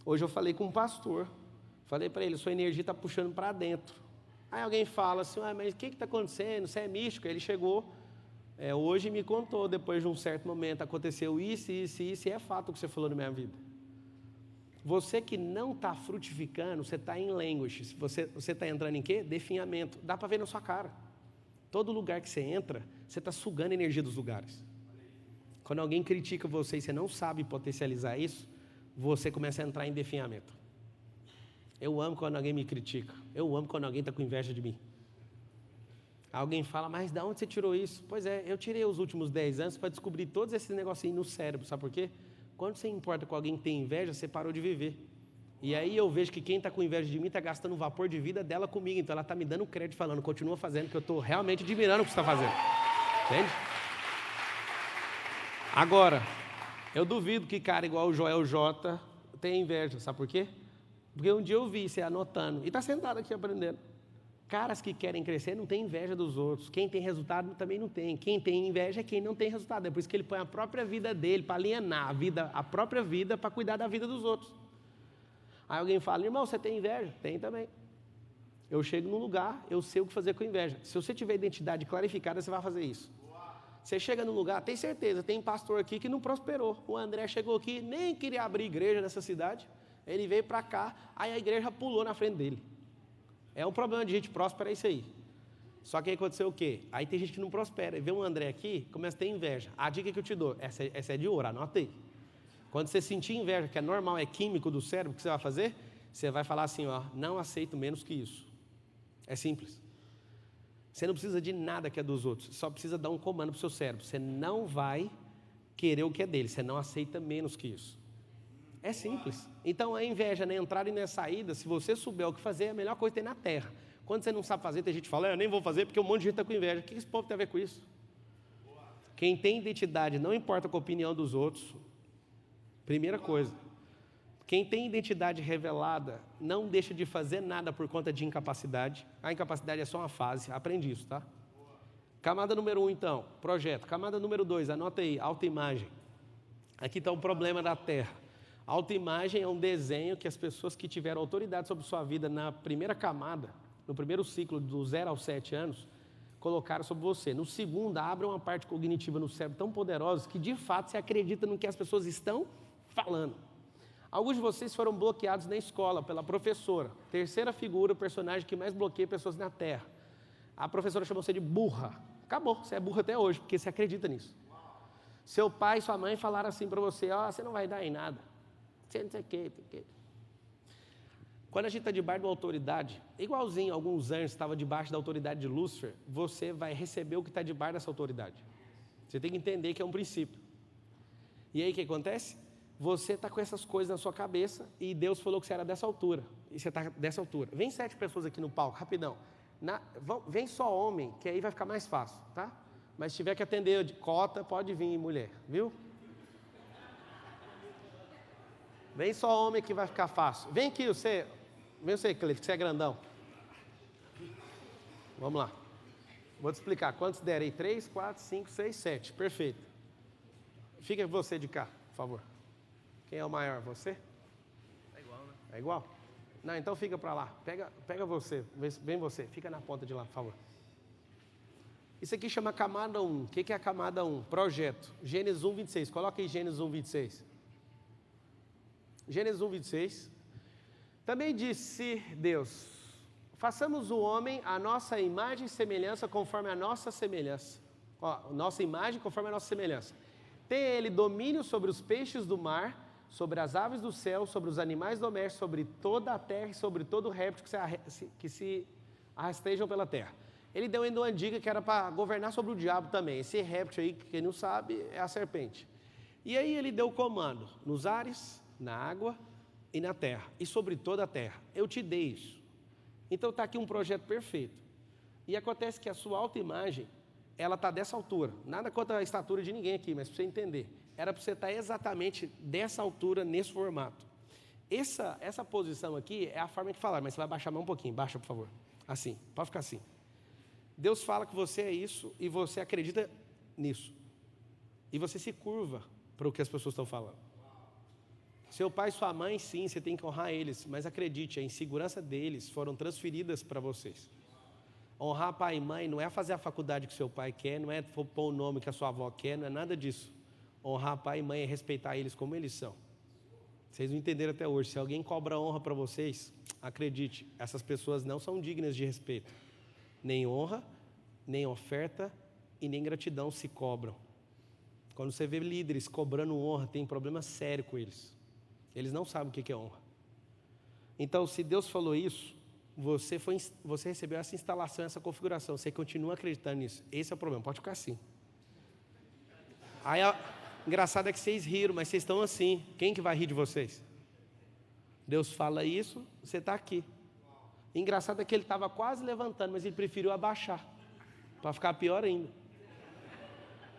Hoje eu falei com um pastor, falei para ele, sua energia está puxando para dentro. Aí alguém fala assim, mas o que está acontecendo? Você é místico? Ele chegou, hoje me contou, depois de um certo momento, aconteceu isso, isso, isso, e é fato o que você falou na minha vida. Você que não está frutificando, você está em language. Você está entrando em quê? Definhamento. Dá para ver na sua cara. Todo lugar que você entra, você está sugando a energia dos lugares. Quando alguém critica você e você não sabe potencializar isso, você começa a entrar em definhamento. Eu amo quando alguém me critica. Eu amo quando alguém está com inveja de mim. Alguém fala, mas de onde você tirou isso? Pois é, eu tirei os últimos 10 anos para descobrir todos esses negocinhos no cérebro. Sabe por quê? Quando você importa com alguém que tem inveja, você parou de viver. E aí eu vejo que quem está com inveja de mim está gastando o vapor de vida dela comigo. Então ela está me dando crédito falando, continua fazendo, que eu estou realmente admirando o que você está fazendo. Entende? Agora, eu duvido que cara igual o Joel J tenha inveja. Sabe por quê? Porque um dia eu vi você anotando, e está sentado aqui aprendendo. Caras que querem crescer não têm inveja dos outros. Quem tem resultado também não tem. Quem tem inveja é quem não tem resultado. É por isso que ele põe a própria vida dele para alienar a própria vida para cuidar da vida dos outros. Aí alguém fala, irmão, você tem inveja? Tem também. Eu chego num lugar, eu sei o que fazer com inveja. Se você tiver identidade clarificada, você vai fazer isso. Você chega num lugar, tem certeza, tem pastor aqui que não prosperou. O André chegou aqui, nem queria abrir igreja nessa cidade. Ele veio para cá, aí a igreja pulou na frente dele. É um problema de gente próspera, é isso aí. Só que aí aconteceu o quê? Aí tem gente que não prospera. E vê um André aqui, começa a ter inveja. A dica que eu te dou, essa é de ouro, anota aí. Quando você sentir inveja, que é normal, é químico do cérebro, o que você vai fazer? Você vai falar assim, ó, não aceito menos que isso. É simples. Você não precisa de nada que é dos outros, só precisa dar um comando para o seu cérebro. Você não vai querer o que é dele, você não aceita menos que isso. É simples. Então a inveja na entrada e na saída, se você souber o que fazer, é a melhor coisa que tem na terra. Quando você não sabe fazer, tem gente que fala, eu nem vou fazer porque um monte de gente está com inveja. O que esse povo tem a ver com isso? Quem tem identidade não importa com a opinião dos outros. Primeira coisa. Quem tem identidade revelada não deixa de fazer nada por conta de incapacidade. A incapacidade é só uma fase, aprende isso, tá? Camada número 1, então, projeto. Camada número 2, anota aí, autoimagem. Aqui está o problema da terra. Autoimagem é um desenho que as pessoas que tiveram autoridade sobre sua vida na primeira camada, no primeiro ciclo, do 0 aos 7 anos, colocaram sobre você. No segundo, abre uma parte cognitiva no cérebro tão poderosa que, de fato, você acredita no que as pessoas estão falando. Alguns de vocês foram bloqueados na escola pela professora. Terceira figura, o personagem que mais bloqueia pessoas na Terra. A professora chamou você de burra. Acabou, você é burra até hoje, porque você acredita nisso. Seu pai e sua mãe falaram assim para você, você não vai dar em nada. Você não sei o quê. Quando a gente está debaixo de uma autoridade, igualzinho alguns anjos estavam debaixo da autoridade de Lúcifer, você vai receber o que está debaixo dessa autoridade. Você tem que entender que é um princípio. E aí o que acontece? Você está com essas coisas na sua cabeça e Deus falou que você era dessa altura. e você está dessa altura. Vem 7 pessoas aqui no palco, rapidão. Vem só homem, que aí vai ficar mais fácil, tá? Mas se tiver que atender de cota, pode vir mulher, viu? Vem só homem que vai ficar fácil. Vem aqui você, Cleito, que você é grandão. Vamos lá. Vou te explicar. Quantos der aí? 3, 4, 5, 6, 7. Perfeito. Fica você de cá, por favor. Quem é o maior? Você? É igual, né? É igual? Não, então fica para lá. Pega você. Vem você. Fica na ponta de lá, por favor. Isso aqui chama camada 1. O que é a camada 1? Projeto. Gênesis 1, 26. Coloca aí Gênesis 1, 26. Gênesis 1, 26. Também disse Deus: façamos o homem à nossa imagem e semelhança, conforme a nossa semelhança. Nossa imagem conforme a nossa semelhança. Tem ele domínio sobre os peixes do mar, sobre as aves do céu, sobre os animais domésticos, sobre toda a terra e sobre todo o réptil que se arrastejam pela terra. Ele deu ainda uma dica que era para governar sobre o diabo também. Esse réptil aí, que quem não sabe, é a serpente. E aí ele deu o comando nos ares, na água e na terra, e sobre toda a terra. Eu te dei isso. Então está aqui um projeto perfeito. E acontece que a sua autoimagem, ela está dessa altura. Nada contra a estatura de ninguém aqui, mas para você entender. Era para você estar exatamente dessa altura, nesse formato. Essa posição aqui é a forma de falar, mas você vai baixar mais um pouquinho. Baixa, por favor. Assim, pode ficar assim. Deus fala que você é isso e você acredita nisso. E você se curva para o que as pessoas estão falando. Seu pai e sua mãe, sim, você tem que honrar eles, mas acredite, a insegurança deles foram transferidas para vocês. Honrar pai e mãe não é fazer a faculdade que seu pai quer, não é pôr o nome que a sua avó quer, não é nada disso. Honrar pai e mãe é respeitar eles como eles são. Vocês não entenderam até hoje. Se alguém cobra honra para vocês, acredite, essas pessoas não são dignas de respeito. Nem honra, nem oferta e nem gratidão se cobram. Quando você vê líderes cobrando honra, tem problema sério com eles. Eles não sabem o que é honra. Então, se Deus falou isso, você recebeu essa instalação, essa configuração, você continua acreditando nisso. Esse é o problema, pode ficar assim. Aí, engraçado é que vocês riram, mas vocês estão assim. Quem que vai rir de vocês? Deus fala isso, você está aqui. Engraçado é que ele estava quase levantando, mas ele preferiu abaixar, para ficar pior ainda.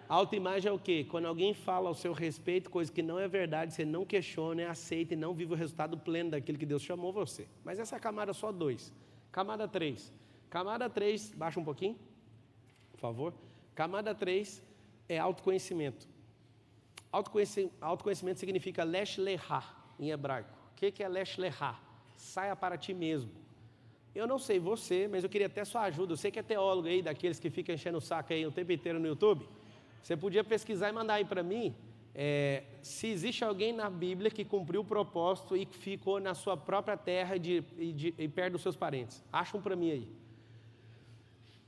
A autoimagem é o quê? Quando alguém fala ao seu respeito, coisa que não é verdade, você não questiona, aceita e não vive o resultado pleno daquilo que Deus chamou você. Mas essa é a camada só 2. Camada 3. Camada 3, baixa um pouquinho, por favor. Camada 3 é autoconhecimento. Autoconhecimento significa lesh lehá, em hebraico. O que é lesh lehá? Saia para ti mesmo. Eu não sei você, mas eu queria até sua ajuda. Eu sei que é teólogo aí, daqueles que ficam enchendo o saco aí o tempo inteiro no YouTube. Você podia pesquisar e mandar aí para mim se existe alguém na Bíblia que cumpriu o propósito e ficou na sua própria terra e perto dos seus parentes. Acha um para mim aí.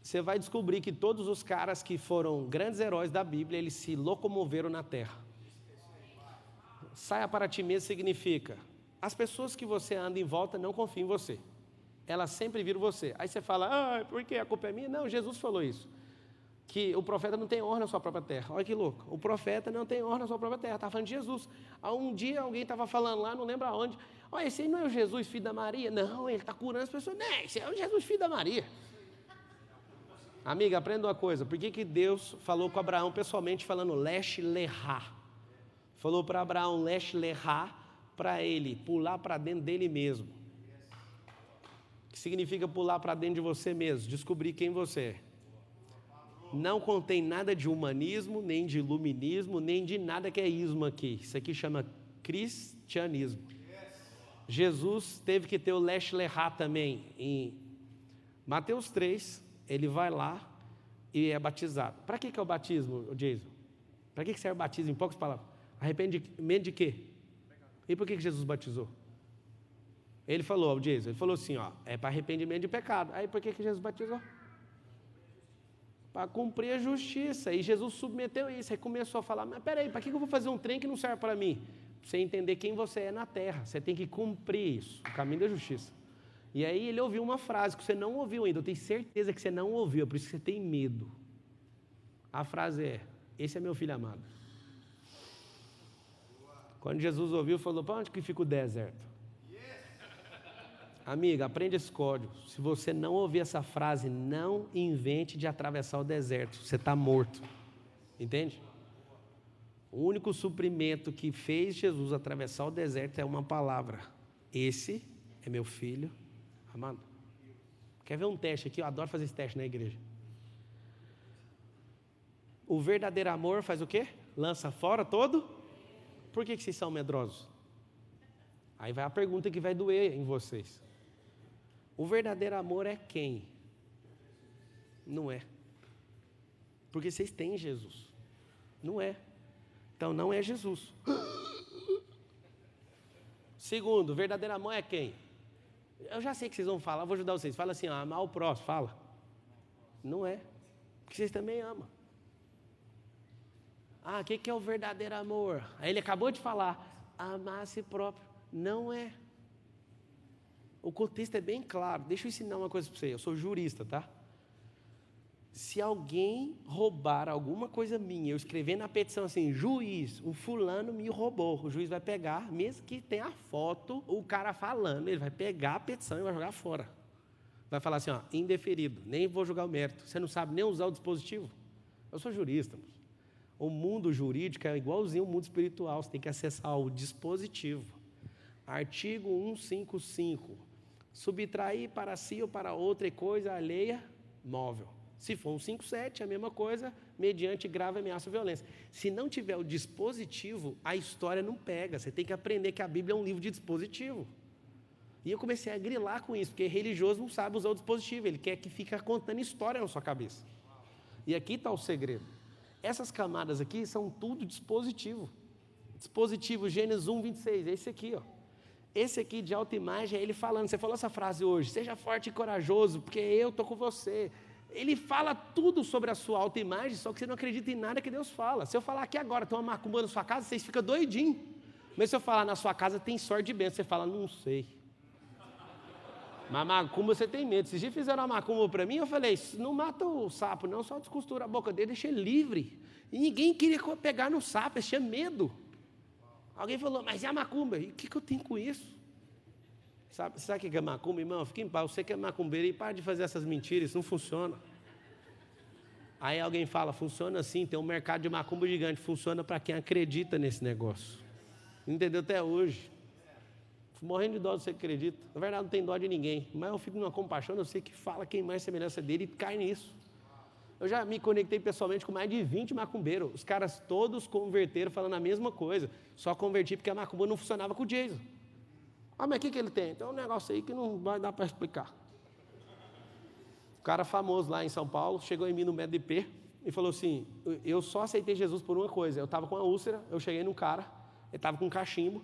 Você vai descobrir que todos os caras que foram grandes heróis da Bíblia, eles se locomoveram na terra. Saia para ti mesmo significa, as pessoas que você anda em volta não confiam em você. Elas sempre viram você. Aí você fala, por que a culpa é minha? Não, Jesus falou isso. Que o profeta não tem honra na sua própria terra. Olha que louco. O profeta não tem honra na sua própria terra. Estava falando de Jesus. Um dia alguém estava falando lá, não lembro aonde. Olha, esse aí não é o Jesus, filho da Maria? Não, ele está curando as pessoas. Não, esse é o Jesus, filho da Maria. Amiga, aprenda uma coisa. Por que Deus falou com Abraão pessoalmente, falando lesh lehá? Falou para Abraão lesh lehá, para ele pular para dentro dele mesmo. Que significa pular para dentro de você mesmo, descobrir quem você é. Não contém nada de humanismo, nem de iluminismo, nem de nada que é ismo aqui. Isso aqui chama cristianismo. Jesus teve que ter o lesh lehá também. Em Mateus 3, ele vai lá e é batizado. Para que é o batismo, Jason? Para que serve o batismo, em poucas palavras? Arrependimento de quê? E por que Jesus batizou? Ele falou, Jason, ele falou assim, é para arrependimento de pecado. Aí por que Jesus batizou? Para cumprir a justiça. E Jesus submeteu isso. Aí começou a falar, mas peraí, para que eu vou fazer um trem que não serve para mim? Para você entender quem você é na terra. Você tem que cumprir isso, o caminho da justiça. E aí ele ouviu uma frase que você não ouviu ainda. Eu tenho certeza que você não ouviu, é por isso que você tem medo. A frase é, esse é meu filho amado. Quando Jesus ouviu, falou, para onde que fica o deserto? Amiga, aprende esse código. Se você não ouvir essa frase, não invente de atravessar o deserto. Você está morto. Entende? O único suprimento que fez Jesus atravessar o deserto é uma palavra. Esse é meu filho amado. Quer ver um teste aqui? Eu adoro fazer esse teste na igreja. O verdadeiro amor faz o quê? Lança fora todo. Por que vocês são medrosos? Aí vai a pergunta que vai doer em vocês. O verdadeiro amor é quem? Não é. Porque vocês têm Jesus. Não é. Então não é Jesus. Segundo, o verdadeiro amor é quem? Eu já sei que vocês vão falar, vou ajudar vocês. Fala assim, amar o próximo, fala. Não é. Porque vocês também amam. O que é o verdadeiro amor? Aí ele acabou de falar, amar a si próprio. Não é. O contexto é bem claro. Deixa eu ensinar uma coisa para você. Eu sou jurista, tá? Se alguém roubar alguma coisa minha, eu escrever na petição assim, juiz, o fulano me roubou. O juiz vai pegar, mesmo que tenha a foto, o cara falando, ele vai pegar a petição e vai jogar fora. Vai falar assim, indeferido, nem vou julgar o mérito. Você não sabe nem usar o dispositivo? Eu sou jurista. O mundo jurídico é igualzinho ao mundo espiritual. Você tem que acessar o dispositivo. Artigo 155. Subtrair para si ou para outra coisa alheia, móvel. Se for 157, é a mesma coisa, mediante grave ameaça ou violência. Se não tiver o dispositivo, a história não pega. Você tem que aprender que a Bíblia é um livro de dispositivo. E eu comecei a grilar com isso, porque religioso não sabe usar o dispositivo. Ele quer que fique contando história na sua cabeça. E aqui está o segredo. Essas camadas aqui são tudo dispositivo. Dispositivo Gênesis 1, 26, é esse aqui, ó. Esse aqui de autoimagem é ele falando, você falou essa frase hoje, seja forte e corajoso, porque eu estou com você. Ele fala tudo sobre a sua autoimagem, só que você não acredita em nada que Deus fala. Se eu falar aqui agora, tem uma macumba na sua casa, vocês ficam doidinhos. Mas se eu falar na sua casa tem sorte de bênção, você fala, não sei. Mas macumba você tem medo. Se já fizeram uma macumba para mim, eu falei, não mata o sapo não, só descostura a boca dele, deixa ele livre. E ninguém queria pegar no sapo, eles tinham medo. Alguém falou, mas e a macumba? E o que eu tenho com isso? Sabe o que é macumba, irmão? Fica em paz, você que é macumbeiro e para de fazer essas mentiras, isso não funciona. Aí alguém fala, funciona assim, tem um mercado de macumba gigante, funciona para quem acredita nesse negócio. Entendeu até hoje? Morrendo de dó de você que acredita. Na verdade não tem dó de ninguém, mas eu fico numa compaixão, eu sei que fala quem mais semelhança dele e cai nisso. Eu já me conectei pessoalmente com mais de 20 macumbeiros, os caras todos converteram falando a mesma coisa, só converti porque a macumba não funcionava com o Jason. Mas o que ele tem? Tem um negócio aí que não vai dar para explicar. O cara famoso lá em São Paulo chegou em mim no MEDP e falou assim, eu só aceitei Jesus por uma coisa, eu estava com uma úlcera, eu cheguei num cara, ele estava com um cachimbo,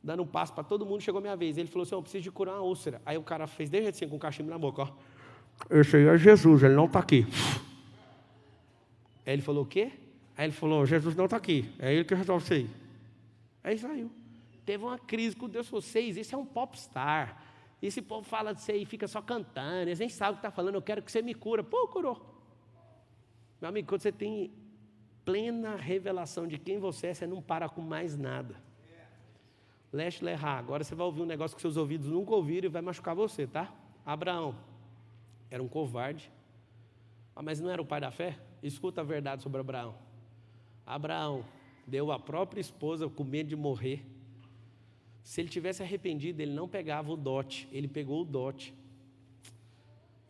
dando um passo para todo mundo, chegou a minha vez. Ele falou assim, eu preciso de curar uma úlcera. Aí o cara fez desse jeito assim, com o cachimbo na boca, ó. Esse aí é Jesus, ele não está aqui. Aí ele falou, o quê? Aí ele falou, Jesus não está aqui, é ele que resolve isso aí. Aí saiu. Teve uma crise com Deus, vocês, esse é um popstar. Esse povo fala de você e fica só cantando, eles nem sabem o que está falando, eu quero que você me cura. Pô, curou. Meu amigo, quando você tem plena revelação de quem você é, você não para com mais nada. Leste lerrar, agora você vai ouvir um negócio que seus ouvidos nunca ouviram e vai machucar você, tá? Abraão era um covarde, mas não era o pai da fé? Escuta a verdade sobre Abraão. Abraão deu a própria esposa com medo de morrer. Se ele tivesse arrependido, ele não pegava o dote, ele pegou o dote.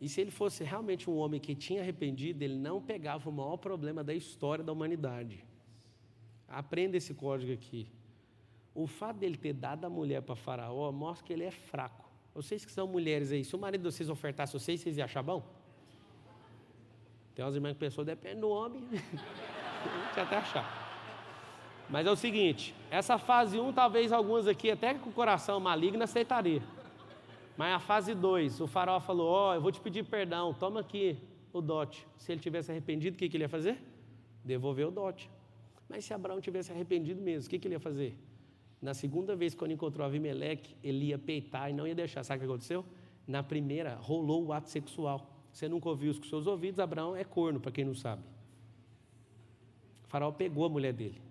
E se ele fosse realmente um homem que tinha arrependido, ele não pegava o maior problema da história da humanidade. Aprenda esse código aqui. O fato dele ter dado a mulher para Faraó mostra que ele é fraco. Vocês que são mulheres aí, se o marido de vocês ofertasse vocês iam achar bom? Tem umas irmãs que pensam, depende do homem. Deixa até achar. Mas é o seguinte, essa fase 1, talvez algumas aqui, até com o coração maligno, aceitaria. Mas a fase 2, o faraó falou, eu vou te pedir perdão, toma aqui o dote. Se ele tivesse arrependido, o que ele ia fazer? Devolver o dote. Mas se Abraão tivesse arrependido mesmo, o que ele ia fazer? Na segunda vez, quando encontrou Abimeleque, ele ia peitar e não ia deixar. Sabe o que aconteceu? Na primeira, rolou o ato sexual. Você nunca ouviu isso com seus ouvidos, Abraão é corno, para quem não sabe. O faraó pegou a mulher dele.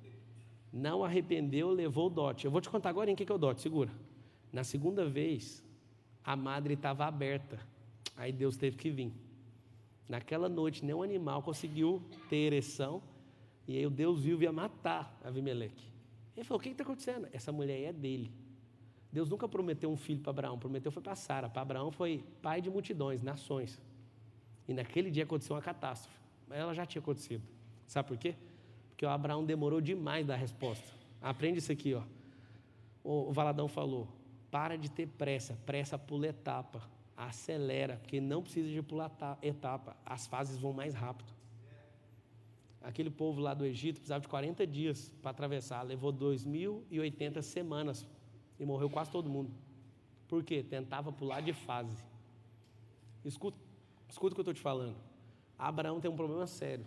Não arrependeu, levou o dote. Eu vou te contar agora em que é o dote, segura. Na segunda vez, A madre estava aberta. Aí Deus teve que vir. Naquela noite, nenhum animal conseguiu ter ereção. E aí o Deus viu e ia matar Abimeleque. Ele falou, o que está acontecendo? Essa mulher aí é dele. Deus nunca prometeu um filho para Abraão, prometeu foi para Sara. Para Abraão foi pai de multidões, nações. E naquele dia aconteceu uma catástrofe. Mas ela já tinha acontecido. Sabe por quê? Porque o Abraão demorou demais da resposta. Aprende isso aqui, ó. O Valadão falou, para de ter pressa, pressa pula etapa, acelera, porque não precisa de pular etapa, as fases vão mais rápido. Aquele povo lá do Egito precisava de 40 dias para atravessar, levou 2080 semanas e morreu quase todo mundo. Por quê? Tentava pular de fase. Escuta o que eu estou te falando. Abraão tem um problema sério.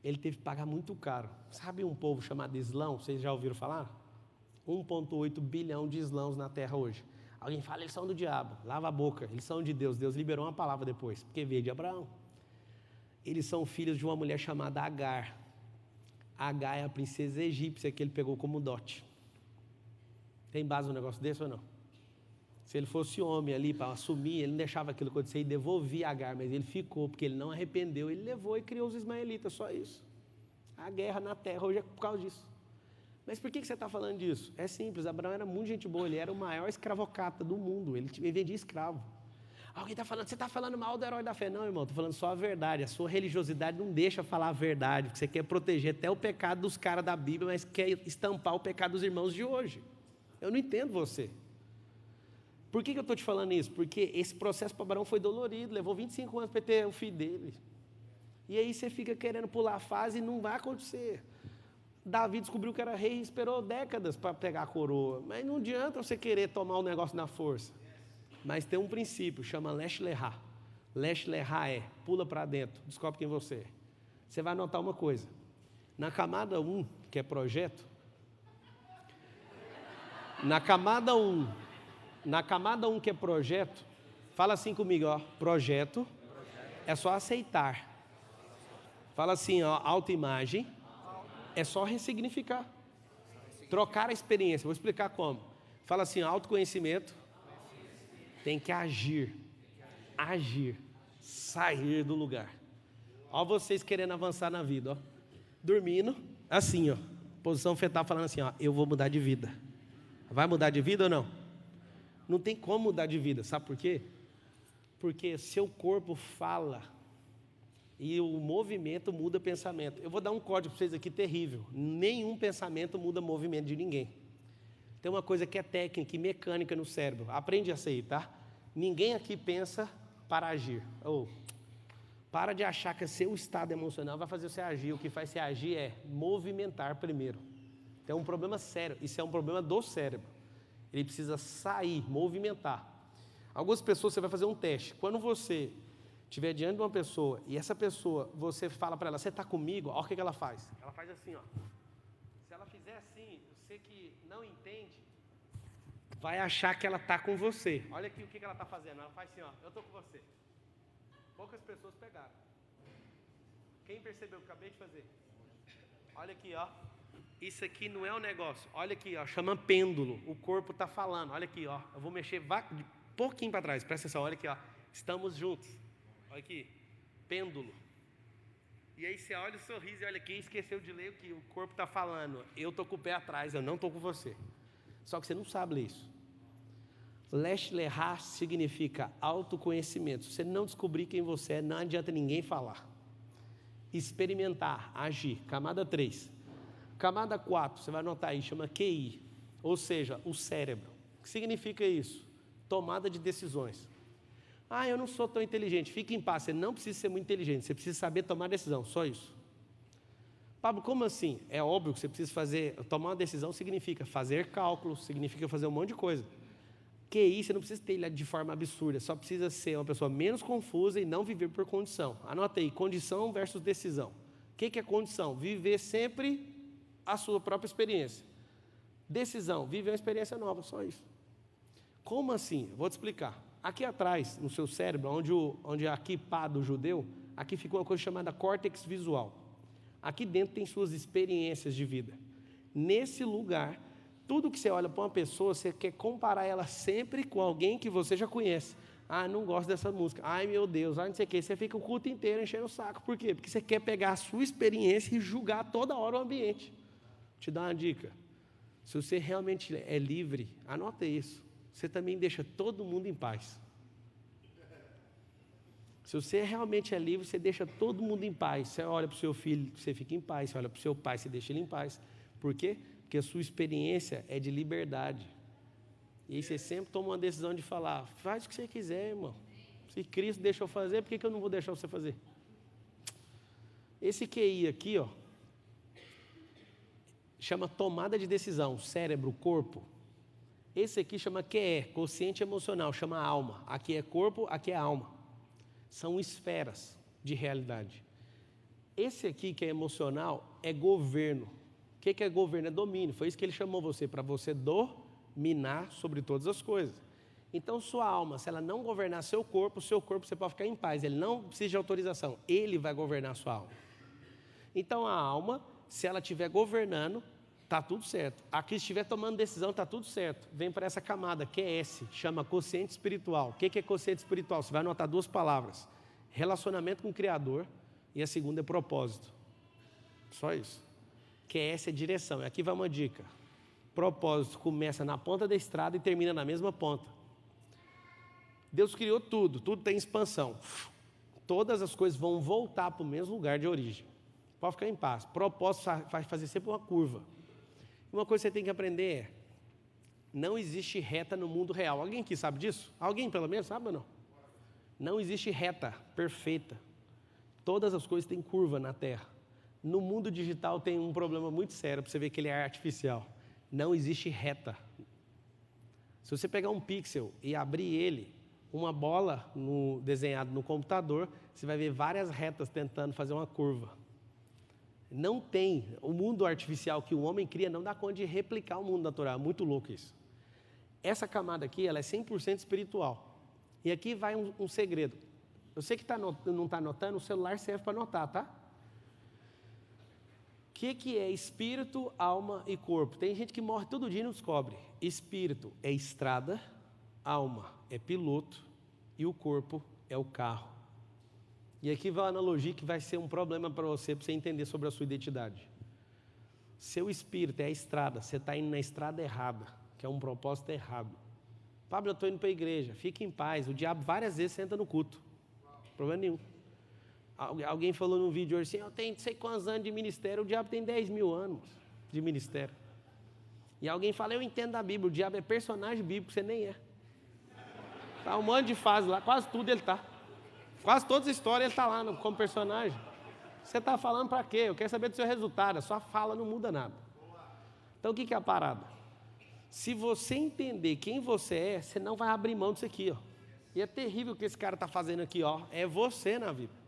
Ele teve que pagar muito caro. Sabe um povo chamado Islão? Vocês já ouviram falar? 1,8 bilhão de islãos na terra hoje. Alguém fala, eles são do diabo. Lava a boca, eles são de Deus. Deus liberou uma palavra depois, porque veio de Abraão. Eles são filhos de uma mulher chamada Agar. Agar é a princesa egípcia que ele pegou como dote. Tem base no negócio desse ou não? Se ele fosse homem ali para assumir, ele não deixava aquilo acontecer e devolvia Agar, mas ele ficou, porque ele não arrependeu, ele levou e criou os ismaelitas, só isso. A guerra na terra hoje é por causa disso. Mas por que você está falando disso? É simples, Abraão era muito gente boa, ele era o maior escravocrata do mundo, ele vendia escravo. Alguém está falando, você está falando mal do herói da fé. Não, irmão, estou falando só a verdade. A sua religiosidade não deixa falar a verdade, porque você quer proteger até o pecado dos caras da Bíblia, mas quer estampar o pecado dos irmãos de hoje. Eu não entendo você. Por que eu estou te falando isso? Porque esse processo para Abraão foi dolorido, levou 25 anos para ter o filho dele. E aí você fica querendo pular a fase e não vai acontecer. Davi descobriu que era rei e esperou décadas para pegar a coroa. Mas não adianta você querer tomar o negócio na força. Mas tem um princípio, chama Lesh Lehá. Lesh Lehá é, pula para dentro, descobre quem você é. Você vai notar uma coisa. Na camada 1, que é projeto, na camada 1 que é projeto, fala assim comigo, ó, projeto é só aceitar. Fala assim, ó, autoimagem é só ressignificar. Trocar a experiência, vou explicar como. Fala assim, autoconhecimento tem que agir, sair do lugar. Ó vocês querendo avançar na vida, ó. Dormindo, assim, ó, posição fetal falando assim, ó, eu vou mudar de vida. Vai mudar de vida ou não? Não tem como mudar de vida, sabe por quê? Porque seu corpo fala e o movimento muda o pensamento. Eu vou dar um código para vocês aqui terrível. Nenhum pensamento muda o movimento de ninguém. Tem uma coisa que é técnica e mecânica no cérebro. Aprende essa aí, tá? Ninguém aqui pensa para agir. Para de achar que seu estado emocional vai fazer você agir. O que faz você agir é movimentar primeiro. Então é um problema sério. Isso é um problema do cérebro. Ele precisa sair, movimentar. Algumas pessoas você vai fazer um teste. Quando você estiver diante de uma pessoa e essa pessoa, você fala para ela, você está comigo? Olha o que ela faz. Ela faz assim, ó. Se ela fizer assim, você que não entende, vai achar que ela está com você. Olha aqui o que ela está fazendo. Ela faz assim, ó, eu estou com você. Poucas pessoas pegaram. Quem percebeu o que eu acabei de fazer? Olha aqui, ó. Isso aqui não é um negócio. Olha aqui, ó, chama pêndulo. O corpo está falando. Olha aqui, ó. Eu vou mexer de pouquinho para trás. Presta atenção, olha aqui, ó. Estamos juntos. Olha aqui, pêndulo. E aí você olha o sorriso e olha aqui, esqueceu de ler o que o corpo está falando. Eu estou com o pé atrás, eu não estou com você. Só que você não sabe ler isso. Lesh Lehá significa autoconhecimento. Se você não descobrir quem você é, não adianta ninguém falar. Experimentar, agir. Camada 3. Camada 4, você vai anotar aí, chama QI. Ou seja, o cérebro. O que significa isso? Tomada de decisões. Ah, eu não sou tão inteligente. Fique em paz, você não precisa ser muito inteligente. Você precisa saber tomar decisão, só isso. Pablo, como assim? É óbvio que você precisa tomar uma decisão significa fazer cálculos, significa fazer um monte de coisa. QI, você não precisa ter ele de forma absurda, só precisa ser uma pessoa menos confusa e não viver por condição. Anota aí, condição versus decisão. O que é condição? Viver sempre a sua própria experiência. Decisão, viver uma experiência nova, só isso. Como assim? Vou te explicar. Aqui atrás, no seu cérebro, onde é aqui pá do judeu, aqui fica uma coisa chamada córtex visual. Aqui dentro tem suas experiências de vida. Nesse lugar Tudo que você olha para uma pessoa, você quer comparar ela sempre com alguém que você já conhece. Ah, não gosto dessa música. Ai, meu Deus, não sei o quê. Você fica o culto inteiro enchendo o saco. Por quê? Porque você quer pegar a sua experiência e julgar toda hora o ambiente. Vou te dar uma dica. Se você realmente é livre, anota isso. Você também deixa todo mundo em paz. Se você realmente é livre, você deixa todo mundo em paz. Você olha para o seu filho, você fica em paz. Você olha para o seu pai, você deixa ele em paz. Por quê? Porque a sua experiência é de liberdade. E aí você sempre toma uma decisão de falar, faz o que você quiser, irmão. Se Cristo deixou fazer, por que eu não vou deixar você fazer? Esse QI aqui, ó, chama tomada de decisão, cérebro, corpo. Esse aqui chama QE, consciente emocional, chama alma. Aqui é corpo, aqui é alma. São esferas de realidade. Esse aqui que é emocional é governo. O que é governo? É domínio. Foi isso que ele chamou você, para você dominar sobre todas as coisas. Então sua alma, se ela não governar seu corpo você pode ficar em paz. Ele não precisa de autorização, ele vai governar sua alma. Então a alma, se ela estiver governando, está tudo certo. Aqui se estiver tomando decisão, está tudo certo. Vem para essa camada, que é S, chama consciente espiritual. O que é consciente espiritual? Você vai anotar duas palavras. Relacionamento com o Criador e a segunda é propósito. Só isso. Que é S é direção. E aqui vai uma dica. Propósito começa na ponta da estrada e termina na mesma ponta. Deus criou tudo tem expansão. Todas as coisas vão voltar para o mesmo lugar de origem. Pode ficar em paz. Propósito vai fazer sempre uma curva. Uma coisa que você tem que aprender é, não existe reta no mundo real. Alguém aqui sabe disso? Alguém pelo menos sabe ou não? Não existe reta perfeita. Todas as coisas têm curva na Terra. No mundo digital tem um problema muito sério, para você ver que ele é artificial. Não existe reta. Se você pegar um pixel e abrir ele, uma bola desenhada no computador, você vai ver várias retas tentando fazer uma curva. Não tem, o mundo artificial que o homem cria não dá conta de replicar o mundo natural, é muito louco isso. Essa camada aqui, ela é 100% espiritual. E aqui vai um segredo. Eu sei que não está anotando, o celular serve para anotar, tá? O que é espírito, alma e corpo? Tem gente que morre todo dia e não descobre. Espírito é estrada, alma é piloto e o corpo é o carro. E aqui vai uma analogia que vai ser um problema para você entender sobre a sua identidade. Seu espírito é a estrada, você está indo na estrada errada, que é um propósito errado. Pablo, eu estou indo para a igreja, fique em paz, o diabo várias vezes senta no culto, problema nenhum. Alguém falou num vídeo hoje assim, eu tenho não sei quantos anos de ministério, o diabo tem 10 mil anos de ministério. E alguém fala, eu entendo da Bíblia, o diabo é personagem bíblico, você nem é. Tá um monte de fase lá, quase tudo ele está. Quase todas as histórias ele está lá como personagem. Você está falando para quê? Eu quero saber do seu resultado. A sua fala não muda nada. Então o que é a parada? Se você entender quem você é, você não vai abrir mão disso aqui, ó. E é terrível o que esse cara está fazendo aqui, ó. É você na vida.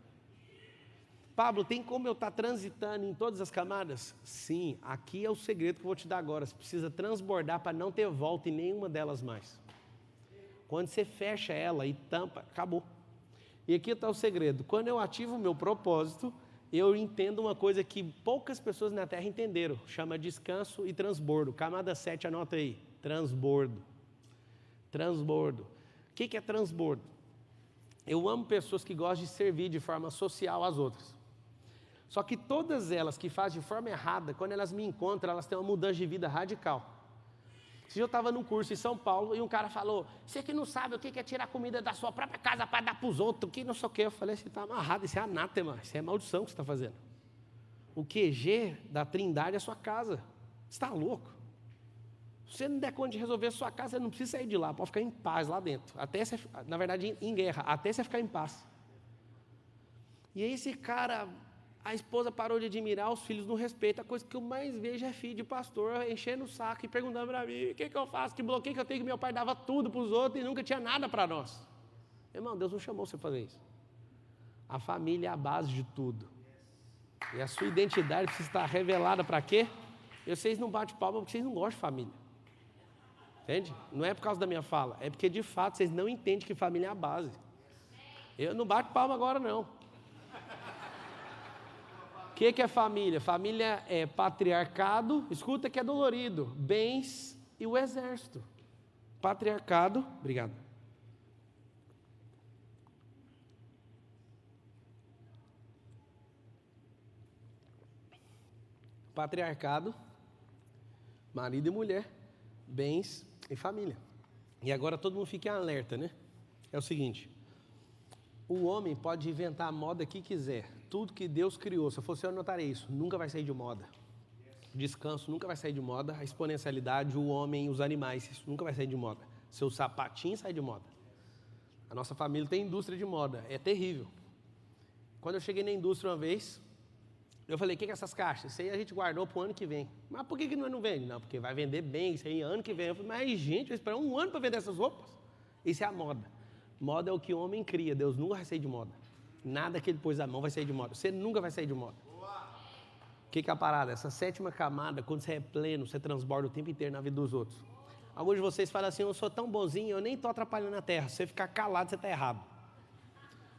Pablo, tem como eu estar transitando em todas as camadas? Sim, aqui é o segredo que eu vou te dar agora. Você precisa transbordar para não ter volta em nenhuma delas mais. Quando você fecha ela e tampa, acabou. E aqui está o segredo. Quando eu ativo o meu propósito, eu entendo uma coisa que poucas pessoas na Terra entenderam. Chama descanso e transbordo. Camada 7, anota aí. Transbordo. Transbordo. O que é transbordo? Eu amo pessoas que gostam de servir de forma social às outras. Só que todas elas que fazem de forma errada, quando elas me encontram, elas têm uma mudança de vida radical. Se eu estava num curso em São Paulo e um cara falou, você que não sabe o que é tirar comida da sua própria casa para dar para os outros, que não sei o que. Eu falei, você está amarrado, isso é anátema, isso é maldição que você está fazendo. O QG da Trindade é a sua casa. Você está louco? Se você não der conta de resolver a sua casa, você não precisa sair de lá, pode ficar em paz lá dentro. Até você, na verdade, em guerra, até você ficar em paz. E aí esse cara, a esposa parou de admirar, os filhos não respeitam. A coisa que eu mais vejo é filho de pastor enchendo o saco e perguntando para mim, o que eu faço, que bloqueio que eu tenho, que meu pai dava tudo para os outros e nunca tinha nada para nós. Irmão, Deus não chamou você para fazer isso. A família é a base de tudo. E a sua identidade precisa estar revelada para quê? Vocês não batem palma porque vocês não gostam de família. Entende? Não é por causa da minha fala, é porque de fato vocês não entendem que família é a base. Eu não bato palma agora não. O que é família? Família é patriarcado, escuta que é dolorido, bens e o exército. Patriarcado, obrigado. Patriarcado, marido e mulher, bens e família. E agora todo mundo fica em alerta, né? É o seguinte, o homem pode inventar a moda que quiser, tudo que Deus criou, se eu fosse eu anotaria isso, nunca vai sair de moda. Descanso nunca vai sair de moda, a exponencialidade, o homem, os animais, isso nunca vai sair de moda. Seu sapatinho sai de moda. A nossa família tem indústria de moda, é terrível. Quando eu cheguei na indústria uma vez, eu falei, o que é essas caixas? Isso aí a gente guardou para o ano que vem. Mas por que não vende? Não, porque vai vender bem, isso aí ano que vem. Eu falei, mas gente, vai esperar um ano para vender essas roupas? Isso é a moda. Moda é o que o homem cria, Deus nunca vai sair de moda. Nada que ele pôs a mão vai sair de moda. Você nunca vai sair de moda. O que é a parada? Essa sétima camada, quando você é pleno, você transborda o tempo inteiro na vida dos outros. Alguns de vocês falam assim, eu sou tão bonzinho, eu nem estou atrapalhando a terra. Se você ficar calado, você está errado.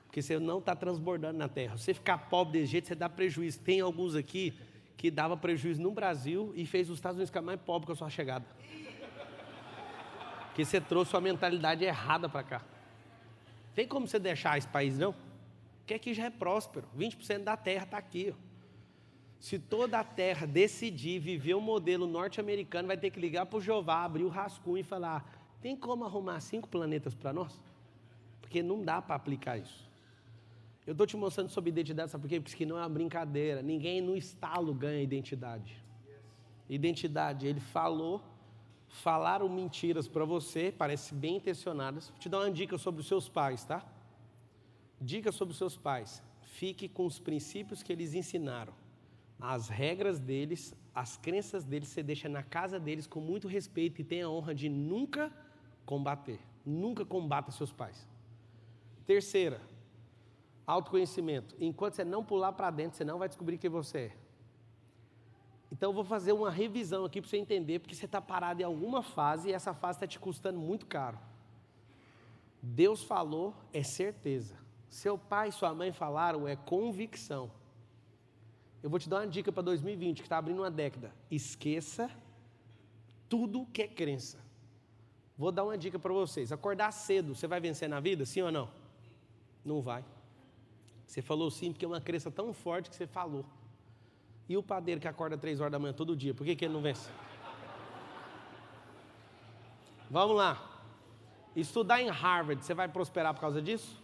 Porque você não está transbordando na terra. Se você ficar pobre desse jeito, você dá prejuízo. Tem alguns aqui que dava prejuízo no Brasil e fez os Estados Unidos ficar mais pobre com a sua chegada. Porque você trouxe sua mentalidade errada para cá. Tem como você deixar esse país, não? Porque aqui já é próspero. 20% da terra está aqui. Ó. Se toda a terra decidir viver o modelo norte-americano, vai ter que ligar para o Jeová, abrir o rascunho e falar, tem como arrumar 5 planetas para nós? Porque não dá para aplicar isso. Eu estou te mostrando sobre identidade, sabe por quê? Porque isso aqui não é uma brincadeira. Ninguém no estalo ganha identidade. Identidade, ele falaram mentiras para você, parece bem intencionadas. Vou te dar uma dica sobre os seus pais, tá? Dica sobre os seus pais. Fique com os princípios que eles ensinaram. As regras deles, as crenças deles, você deixa na casa deles com muito respeito e tenha a honra de nunca combater. Nunca combata seus pais. Terceira, autoconhecimento. Enquanto você não pular para dentro, você não vai descobrir quem você é. Então eu vou fazer uma revisão aqui para você entender, porque você está parado em alguma fase e essa fase está te custando muito caro. Deus falou, é certeza. Seu pai e sua mãe falaram, é convicção. Eu vou te dar uma dica para 2020, que está abrindo uma década. Esqueça tudo que é crença. Vou dar uma dica para vocês. Acordar cedo, você vai vencer na vida, sim ou não? Não vai. Você falou sim, porque é uma crença tão forte que você falou. E o padeiro que acorda 3 horas da manhã todo dia, por que ele não vence? Vamos lá. Estudar em Harvard, você vai prosperar por causa disso?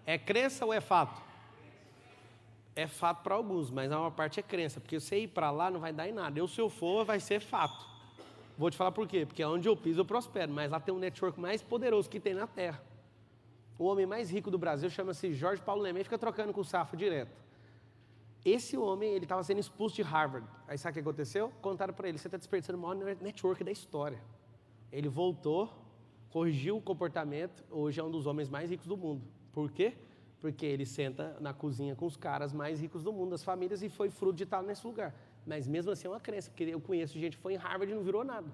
É crença ou é fato? É fato para alguns, mas a maior parte é crença, porque você ir para lá não vai dar em nada. Se eu for, vai ser fato. Vou te falar por quê, porque onde eu piso eu prospero, mas lá tem um network mais poderoso que tem na Terra. O homem mais rico do Brasil chama-se Jorge Paulo Lemann, fica trocando com o Safra direto. Esse homem, ele estava sendo expulso de Harvard. Aí sabe o que aconteceu? Contaram para ele, você está desperdiçando o maior network da história. Ele voltou, corrigiu o comportamento, hoje é um dos homens mais ricos do mundo. Por quê? Porque ele senta na cozinha com os caras mais ricos do mundo, das famílias, e foi fruto de estar nesse lugar. Mas mesmo assim é uma crença, porque eu conheço gente que foi em Harvard e não virou nada.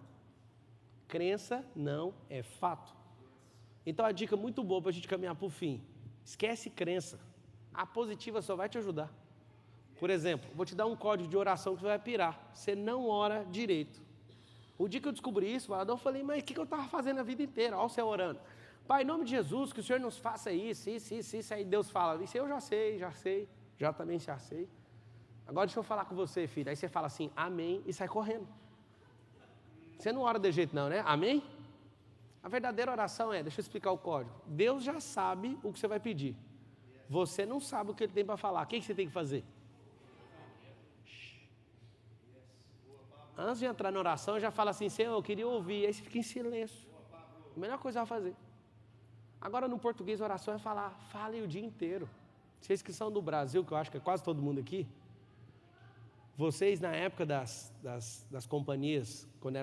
Crença não é fato. Então a dica muito boa para a gente caminhar para o fim. Esquece crença. A positiva só vai te ajudar. Por exemplo, vou te dar um código de oração que você vai pirar. Você não ora direito. O dia que eu descobri isso, eu falei, mas o que eu estava fazendo a vida inteira? Olha o céu orando. Pai, em nome de Jesus, que o Senhor nos faça isso. Aí Deus fala, isso eu já sei, já também já sei. Agora deixa eu falar com você, filho. Aí você fala assim, amém, e sai correndo. Você não ora de jeito não, né? Amém? A verdadeira oração deixa eu explicar o código. Deus já sabe o que você vai pedir. Você não sabe o que Ele tem para falar. O que você tem que fazer? Antes de entrar na oração, já fala assim, Senhor, eu queria ouvir. Aí você fica em silêncio. A melhor coisa a fazer. Agora, no português, a oração é falar, fale o dia inteiro. Vocês que são do Brasil, que eu acho que é quase todo mundo aqui, vocês, na época das companhias, quando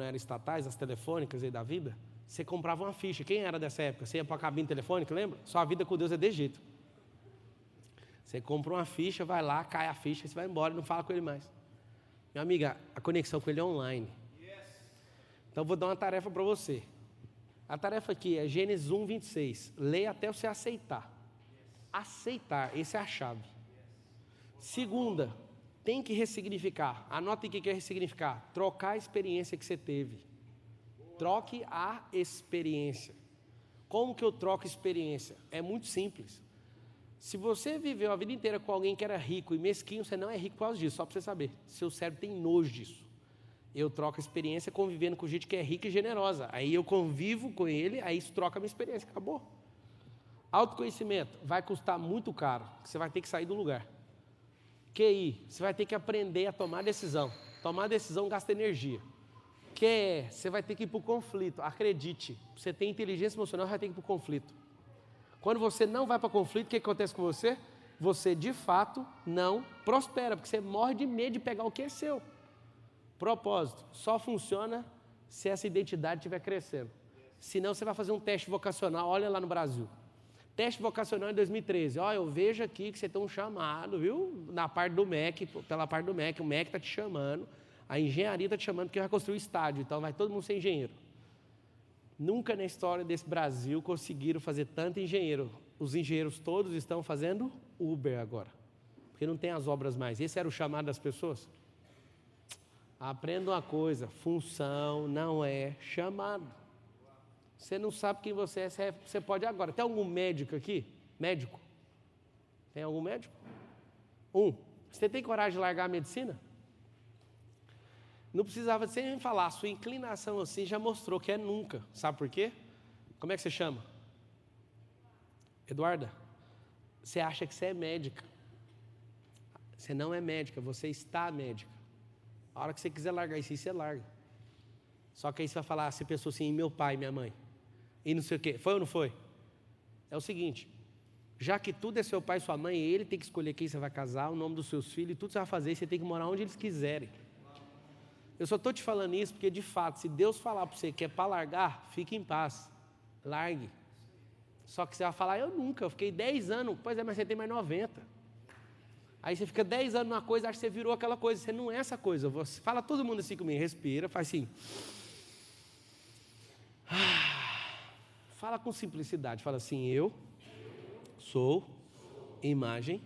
eram estatais, as telefônicas aí da vida, você comprava uma ficha. Quem era dessa época? Você ia para a cabine telefônica, lembra? Sua vida com Deus é de jeito. Você compra uma ficha, vai lá, cai a ficha, você vai embora e não fala com ele mais. Minha amiga, a conexão com ele é online. Então, eu vou dar uma tarefa para você. A tarefa aqui é Gênesis 1, 26. Leia até você aceitar. Aceitar, essa é a chave. Segunda, Tem que ressignificar. Anota o que é ressignificar. Trocar a experiência que você teve. Troque a experiência. Como que eu troco experiência? É muito simples. Se você viveu a vida inteira com alguém que era rico e mesquinho, você não é rico por causa disso, só para você saber. Seu cérebro tem nojo disso. Eu troco a experiência convivendo com gente que é rica e generosa. Aí eu convivo com ele, aí isso troca a minha experiência, acabou. Autoconhecimento vai custar muito caro, você vai ter que sair do lugar. QI, você vai ter que aprender a tomar decisão. Tomar decisão gasta energia. QE, você vai ter que ir para o conflito. Acredite, você tem inteligência emocional, vai ter que ir para o conflito. Quando você não vai para o conflito, o que acontece com você? Você, de fato, não prospera, porque você morre de medo de pegar o que é seu. Propósito, só funciona se essa identidade estiver crescendo. Senão, você vai fazer um teste vocacional, olha lá no Brasil. Teste vocacional em 2013. Ó, eu vejo aqui que você tem um chamado, viu? Na parte do MEC, pela parte do MEC, o MEC está te chamando, a engenharia está te chamando porque vai construir estádio, então vai todo mundo ser engenheiro. Nunca na história desse Brasil conseguiram fazer tanto engenheiro. Os engenheiros todos estão fazendo Uber agora, porque não tem as obras mais. Esse era o chamado das pessoas? Aprenda uma coisa, função não é chamado. Você não sabe quem você é, você pode agora. Tem algum médico aqui? Médico? Tem algum médico? Você tem coragem de largar a medicina? Não precisava sem falar, a sua inclinação assim já mostrou que é nunca. Sabe por quê? Como é que você chama? Eduarda? Você acha que você é médica. Você não é médica, você está médica. A hora que você quiser largar isso aí, você larga. Só que aí você vai falar, você pensou assim, meu pai, minha mãe. E não sei o quê. Foi ou não foi? É o seguinte, já que tudo é seu pai e sua mãe, ele tem que escolher quem você vai casar, o nome dos seus filhos, tudo você vai fazer, você tem que morar onde eles quiserem. Eu só estou te falando isso porque, de fato, se Deus falar para você que é para largar, fique em paz. Largue. Só que você vai falar, eu nunca, eu fiquei 10 anos. Pois é, mas você tem mais 90. Aí você fica 10 anos numa coisa, acha que você virou aquela coisa. Você não é essa coisa. Você fala todo mundo assim comigo, respira, faz assim. Fala com simplicidade, fala assim, eu sou imagem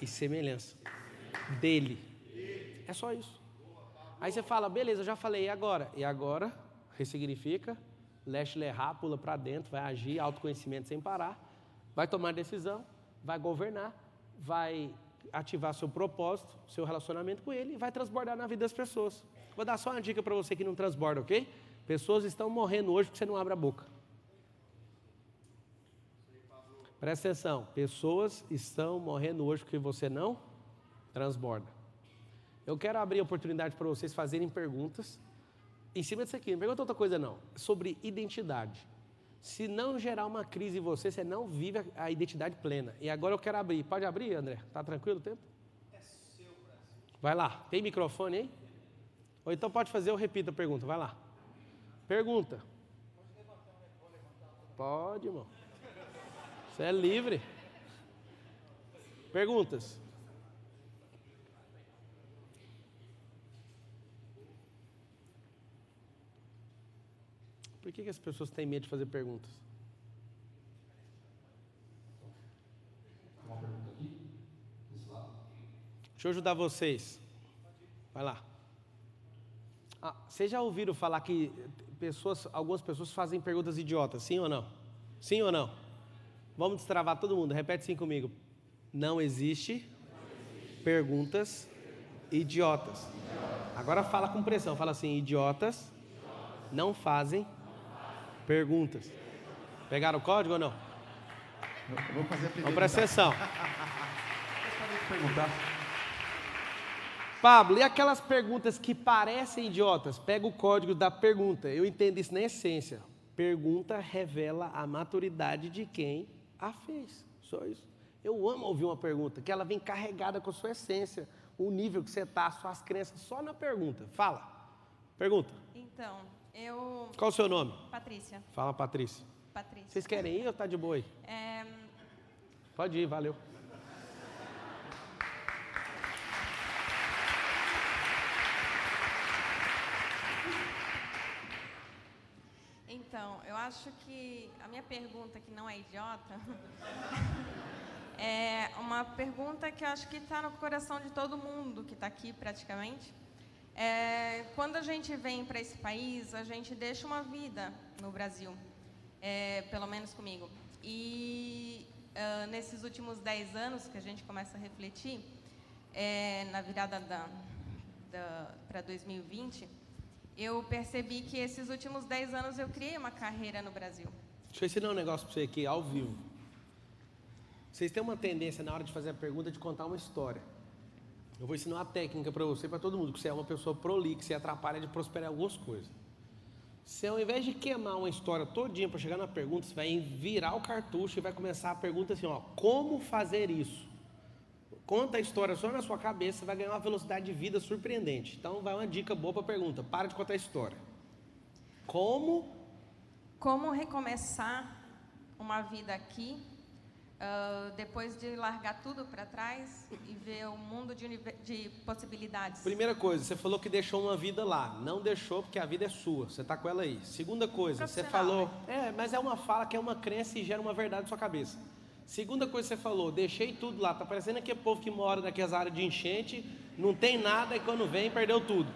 e semelhança dele. É só isso. Aí você fala, beleza, eu já falei, e agora? E agora, ressignifica, leste lerrar, pula para dentro, vai agir, autoconhecimento sem parar, vai tomar decisão, vai governar, vai ativar seu propósito, seu relacionamento com ele e vai transbordar na vida das pessoas. Vou dar só uma dica para você que não transborda, ok? Pessoas estão morrendo hoje porque você não abre a boca. Presta atenção, pessoas estão morrendo hoje porque você não transborda. Eu quero abrir a oportunidade para vocês fazerem perguntas em cima disso aqui. Não pergunta outra coisa não, sobre identidade. Se não gerar uma crise em você, você não vive a identidade plena. E agora eu quero abrir. Pode abrir, André? Está tranquilo o tempo? É seu, Brasil. Vai lá. Tem microfone aí? Ou então pode fazer, eu repito a pergunta. Vai lá. Pergunta. Pode levantar. Pode, irmão. Você é livre. Perguntas. Por que as pessoas têm medo de fazer perguntas? Uma pergunta aqui, desse lado. Deixa eu ajudar vocês. Vai lá. Vocês já ouviram falar que algumas pessoas fazem perguntas idiotas, sim ou não? Sim ou não? Vamos destravar todo mundo, repete assim comigo. Não existe perguntas idiotas. Agora fala com pressão, fala assim, idiotas não fazem perguntas. Pegaram o código ou não? Eu vou fazer a primeira. Então presta atenção. Perguntar. Pablo, e aquelas perguntas que parecem idiotas? Pega o código da pergunta. Eu entendo isso na essência. Pergunta revela a maturidade de quem a fez. Só isso. Eu amo ouvir uma pergunta, que ela vem carregada com a sua essência, o nível que você está, suas crenças, só na pergunta. Fala. Pergunta. Então, Qual o seu nome? Patrícia. Fala, Patrícia. Patrícia. Vocês querem ir ou tá de boa aí? Pode ir, valeu. Então, eu acho que a minha pergunta, que não é idiota, É uma pergunta que eu acho que está no coração de todo mundo que está aqui, praticamente. Quando a gente vem para esse país, a gente deixa uma vida no Brasil, pelo menos comigo. E nesses últimos 10 anos que a gente começa a refletir, na virada para 2020, eu percebi que esses últimos 10 anos eu criei uma carreira no Brasil. Deixa eu ensinar um negócio para você aqui, ao vivo. Vocês têm uma tendência, na hora de fazer a pergunta, de contar uma história. Eu vou ensinar uma técnica para você e para todo mundo, que você é uma pessoa prolixa e atrapalha de prosperar algumas coisas. Você, ao invés de queimar uma história todinha para chegar na pergunta, você vai virar o cartucho e vai começar a pergunta assim, ó, como fazer isso? Conta a história só na sua cabeça, você vai ganhar uma velocidade de vida surpreendente. Então, vai uma dica boa para a pergunta, para de contar a história. Como recomeçar uma vida aqui, depois de largar tudo para trás e ver um mundo de possibilidades? Primeira coisa, você falou que deixou uma vida lá. Não deixou porque a vida é sua, você está com ela aí. Segunda coisa, você falou... mas é uma fala que é uma crença e gera uma verdade na sua cabeça. Segunda coisa que você falou, deixei tudo lá. Está parecendo aquele povo que mora naquelas áreas de enchente, não tem nada e quando vem perdeu tudo.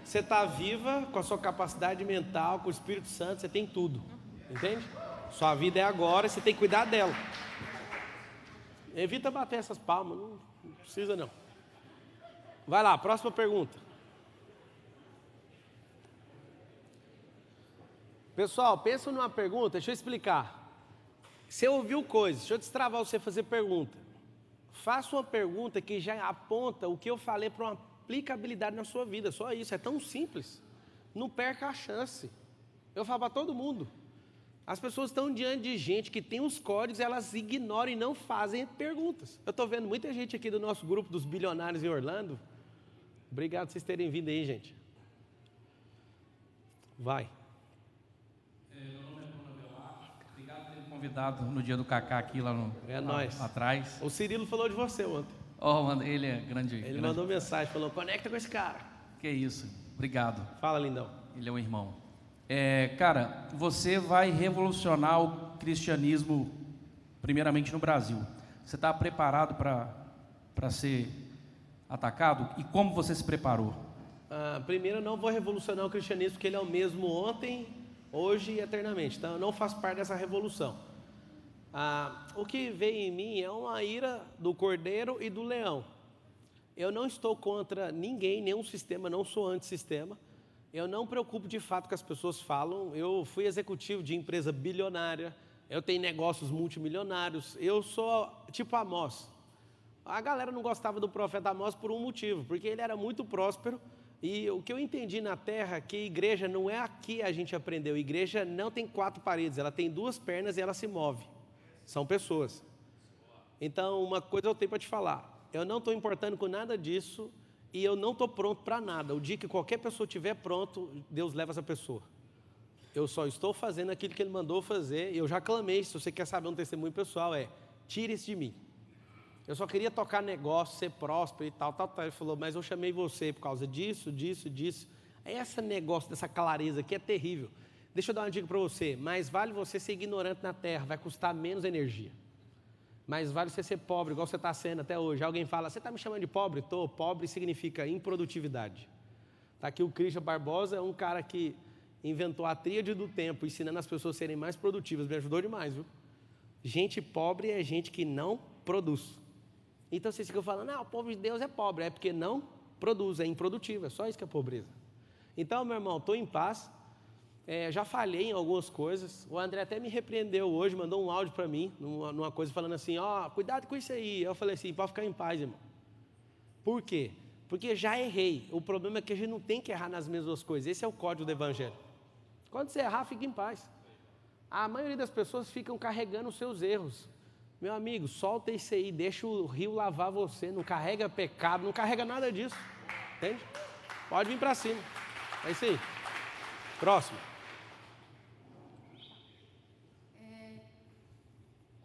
Você está viva com a sua capacidade mental, com o Espírito Santo, você tem tudo. Entende? Sua vida é agora, você tem que cuidar dela. Evita bater essas palmas, não precisa não. Vai lá, próxima pergunta. Pessoal, pensa numa pergunta, deixa eu explicar. Você ouviu coisas, deixa eu destravar você fazer pergunta. Faça uma pergunta que já aponta o que eu falei para uma aplicabilidade na sua vida, só isso, é tão simples. Não perca a chance. Eu falo para todo mundo. As pessoas estão diante de gente que tem os códigos, elas ignoram e não fazem perguntas. Eu estou vendo muita gente aqui do nosso grupo dos bilionários em Orlando. Obrigado por vocês terem vindo aí, gente. Vai. Meu nome é Bruno Avelar. Obrigado por ter me convidado no dia do Cacá aqui lá nóis. Atrás. O Cirilo falou de você ontem. Ele é grande. Ele mandou mensagem, falou, conecta com esse cara. Que isso. Obrigado. Fala, lindão. Ele é um irmão. Cara, você vai revolucionar o cristianismo, primeiramente no Brasil. Você está preparado para ser atacado? E como você se preparou? Primeiro, eu não vou revolucionar o cristianismo, porque ele é o mesmo ontem, hoje e eternamente. Então, eu não faço parte dessa revolução. O que veio em mim é uma ira do cordeiro e do leão. Eu não estou contra ninguém, nenhum sistema, não sou antissistema. Eu não me preocupo de fato com o que as pessoas falam. Eu fui executivo de empresa bilionária, eu tenho negócios multimilionários, eu sou tipo Amós. A galera não gostava do profeta Amós por um motivo, porque ele era muito próspero. E o que eu entendi na terra é que igreja não é aqui a gente aprendeu. Igreja não tem 4 paredes, ela tem 2 pernas e ela se move. São pessoas. Então, uma coisa eu tenho para te falar. Eu não estou importando com nada disso e eu não estou pronto para nada. O dia que qualquer pessoa estiver pronto, Deus leva essa pessoa. Eu só estou fazendo aquilo que Ele mandou fazer. E eu já clamei, se você quer saber um testemunho pessoal, tire isso de mim. Eu só queria tocar negócio, ser próspero e tal. Ele falou, mas eu chamei você por causa disso. Esse negócio dessa clareza aqui é terrível. Deixa eu dar uma dica para você. Mais vale você ser ignorante na terra, vai custar menos energia. Mais vale você ser pobre, igual você está sendo até hoje. Alguém fala, você está me chamando de pobre? Estou. Pobre significa improdutividade. Está aqui o Christian Barbosa, é um cara que inventou a tríade do tempo, ensinando as pessoas a serem mais produtivas. Me ajudou demais, viu? Gente pobre é gente que não produz. Então vocês ficam falando, o povo de Deus é pobre. É porque não produz, é improdutivo. É só isso que é pobreza. Então, meu irmão, estou em paz. Já falhei em algumas coisas. O André até me repreendeu hoje, mandou um áudio para mim, numa coisa falando assim, cuidado com isso aí. Eu falei assim, pode ficar em paz, irmão. Por quê? Porque já errei. O problema é que a gente não tem que errar nas mesmas coisas. Esse é o código do Evangelho. Quando você errar, fica em paz. A maioria das pessoas ficam carregando os seus erros. Meu amigo, solta isso aí, deixa o rio lavar você, não carrega pecado, não carrega nada disso. Entende? Pode vir para cima. É isso aí. Próximo.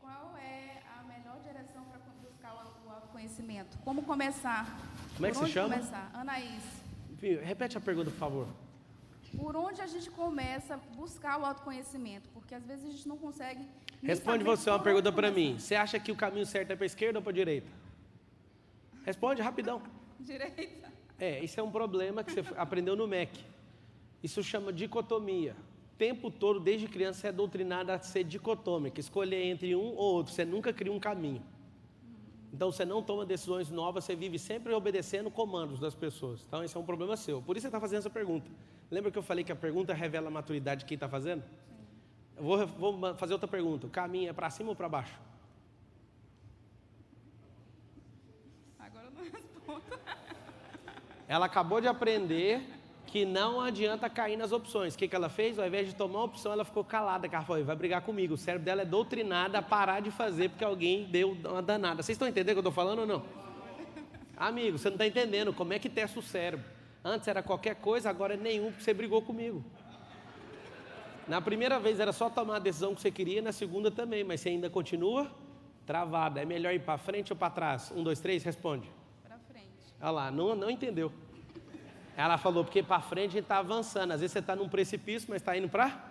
Qual é a melhor direção para buscar o autoconhecimento? Como começar? Como é que se chama? Começar? Anaís. Repete a pergunta, por favor. por onde a gente começa a buscar o autoconhecimento? Porque às vezes a gente não consegue... nem Responde saber você uma por pergunta onde para começar. mim. Você acha que o caminho certo é para a esquerda ou para a direita? Responde rapidão. Direita. Isso é um problema que você aprendeu no MEC. Isso chama dicotomia. O tempo todo, desde criança, você é doutrinado a ser dicotômico, escolher entre um ou outro. Você nunca cria um caminho. Então, você não toma decisões novas, você vive sempre obedecendo comandos das pessoas. Então, esse é um problema seu. Por isso você está fazendo essa pergunta. Lembra que eu falei que a pergunta revela a maturidade de quem está fazendo? Eu vou fazer outra pergunta. O caminho é para cima ou para baixo? Agora eu não respondo. Ela acabou de aprender que não adianta cair nas opções. O que ela fez? Ao invés de tomar uma opção, ela ficou calada. Ela falou, vai brigar comigo. O cérebro dela é doutrinado a parar de fazer porque alguém deu uma danada. Vocês estão entendendo o que eu estou falando ou não? Amigo, você não está entendendo como é que testa o cérebro. Antes era qualquer coisa, agora é nenhum porque você brigou comigo. Na primeira vez era só tomar a decisão que você queria, na segunda também, mas você ainda continua travada. É melhor ir para frente ou para trás? 1, 2, 3, responde. Para frente. Olha lá, não entendeu. Ela falou, porque para frente a gente está avançando. Às vezes você está num precipício, mas está indo para...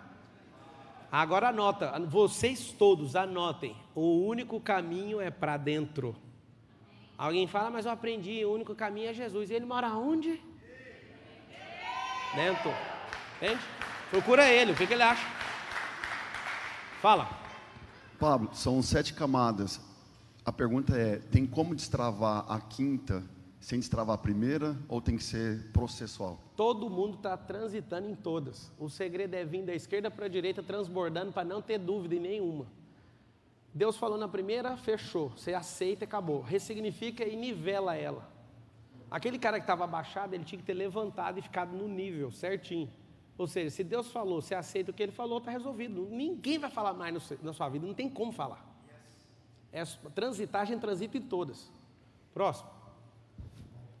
Agora anota, vocês todos anotem. O único caminho é para dentro. Alguém fala, mas eu aprendi, o único caminho é Jesus. E ele mora onde? Dentro. Entende? Procura ele, o que ele acha? Fala. Pablo, são 7 camadas. A pergunta é, tem como destravar a quinta sem destravar a primeira ou tem que ser processual? Todo mundo está transitando em todas. O segredo é vir da esquerda para a direita, transbordando para não ter dúvida em nenhuma. Deus falou na primeira, fechou. Você aceita e acabou. Ressignifica e nivela ela. Aquele cara que estava abaixado, ele tinha que ter levantado e ficado no nível certinho. Ou seja, se Deus falou, você aceita o que Ele falou, está resolvido. Ninguém vai falar mais na sua vida, não tem como falar. Transitar, a gente transita em todas. Próximo.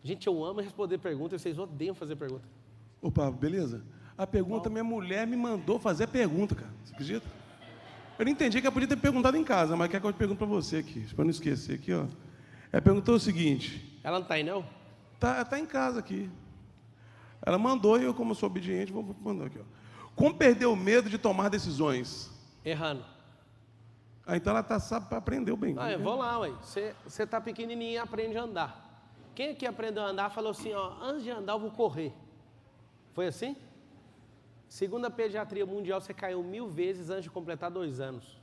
Gente, eu amo responder perguntas, vocês odeiam fazer pergunta. Ô, Pablo, beleza? A pergunta, minha mulher me mandou fazer a pergunta, cara. Você acredita? Eu não entendi que eu podia ter perguntado em casa, mas quer que eu pergunte para você aqui, para não esquecer aqui, ó. Ela perguntou o seguinte... Ela não está aí, não? Tá em casa aqui. Ela mandou e eu, como sou obediente, vou mandar aqui, ó. Como perder o medo de tomar decisões? Errando. Então ela sabe para aprender bem. Vamos lá, ué. Você está pequenininho e aprende a andar. Quem aqui aprendeu a andar falou assim, ó, antes de andar eu vou correr. Foi assim? Segundo a pediatria mundial, você caiu 1000 vezes antes de completar 2 anos.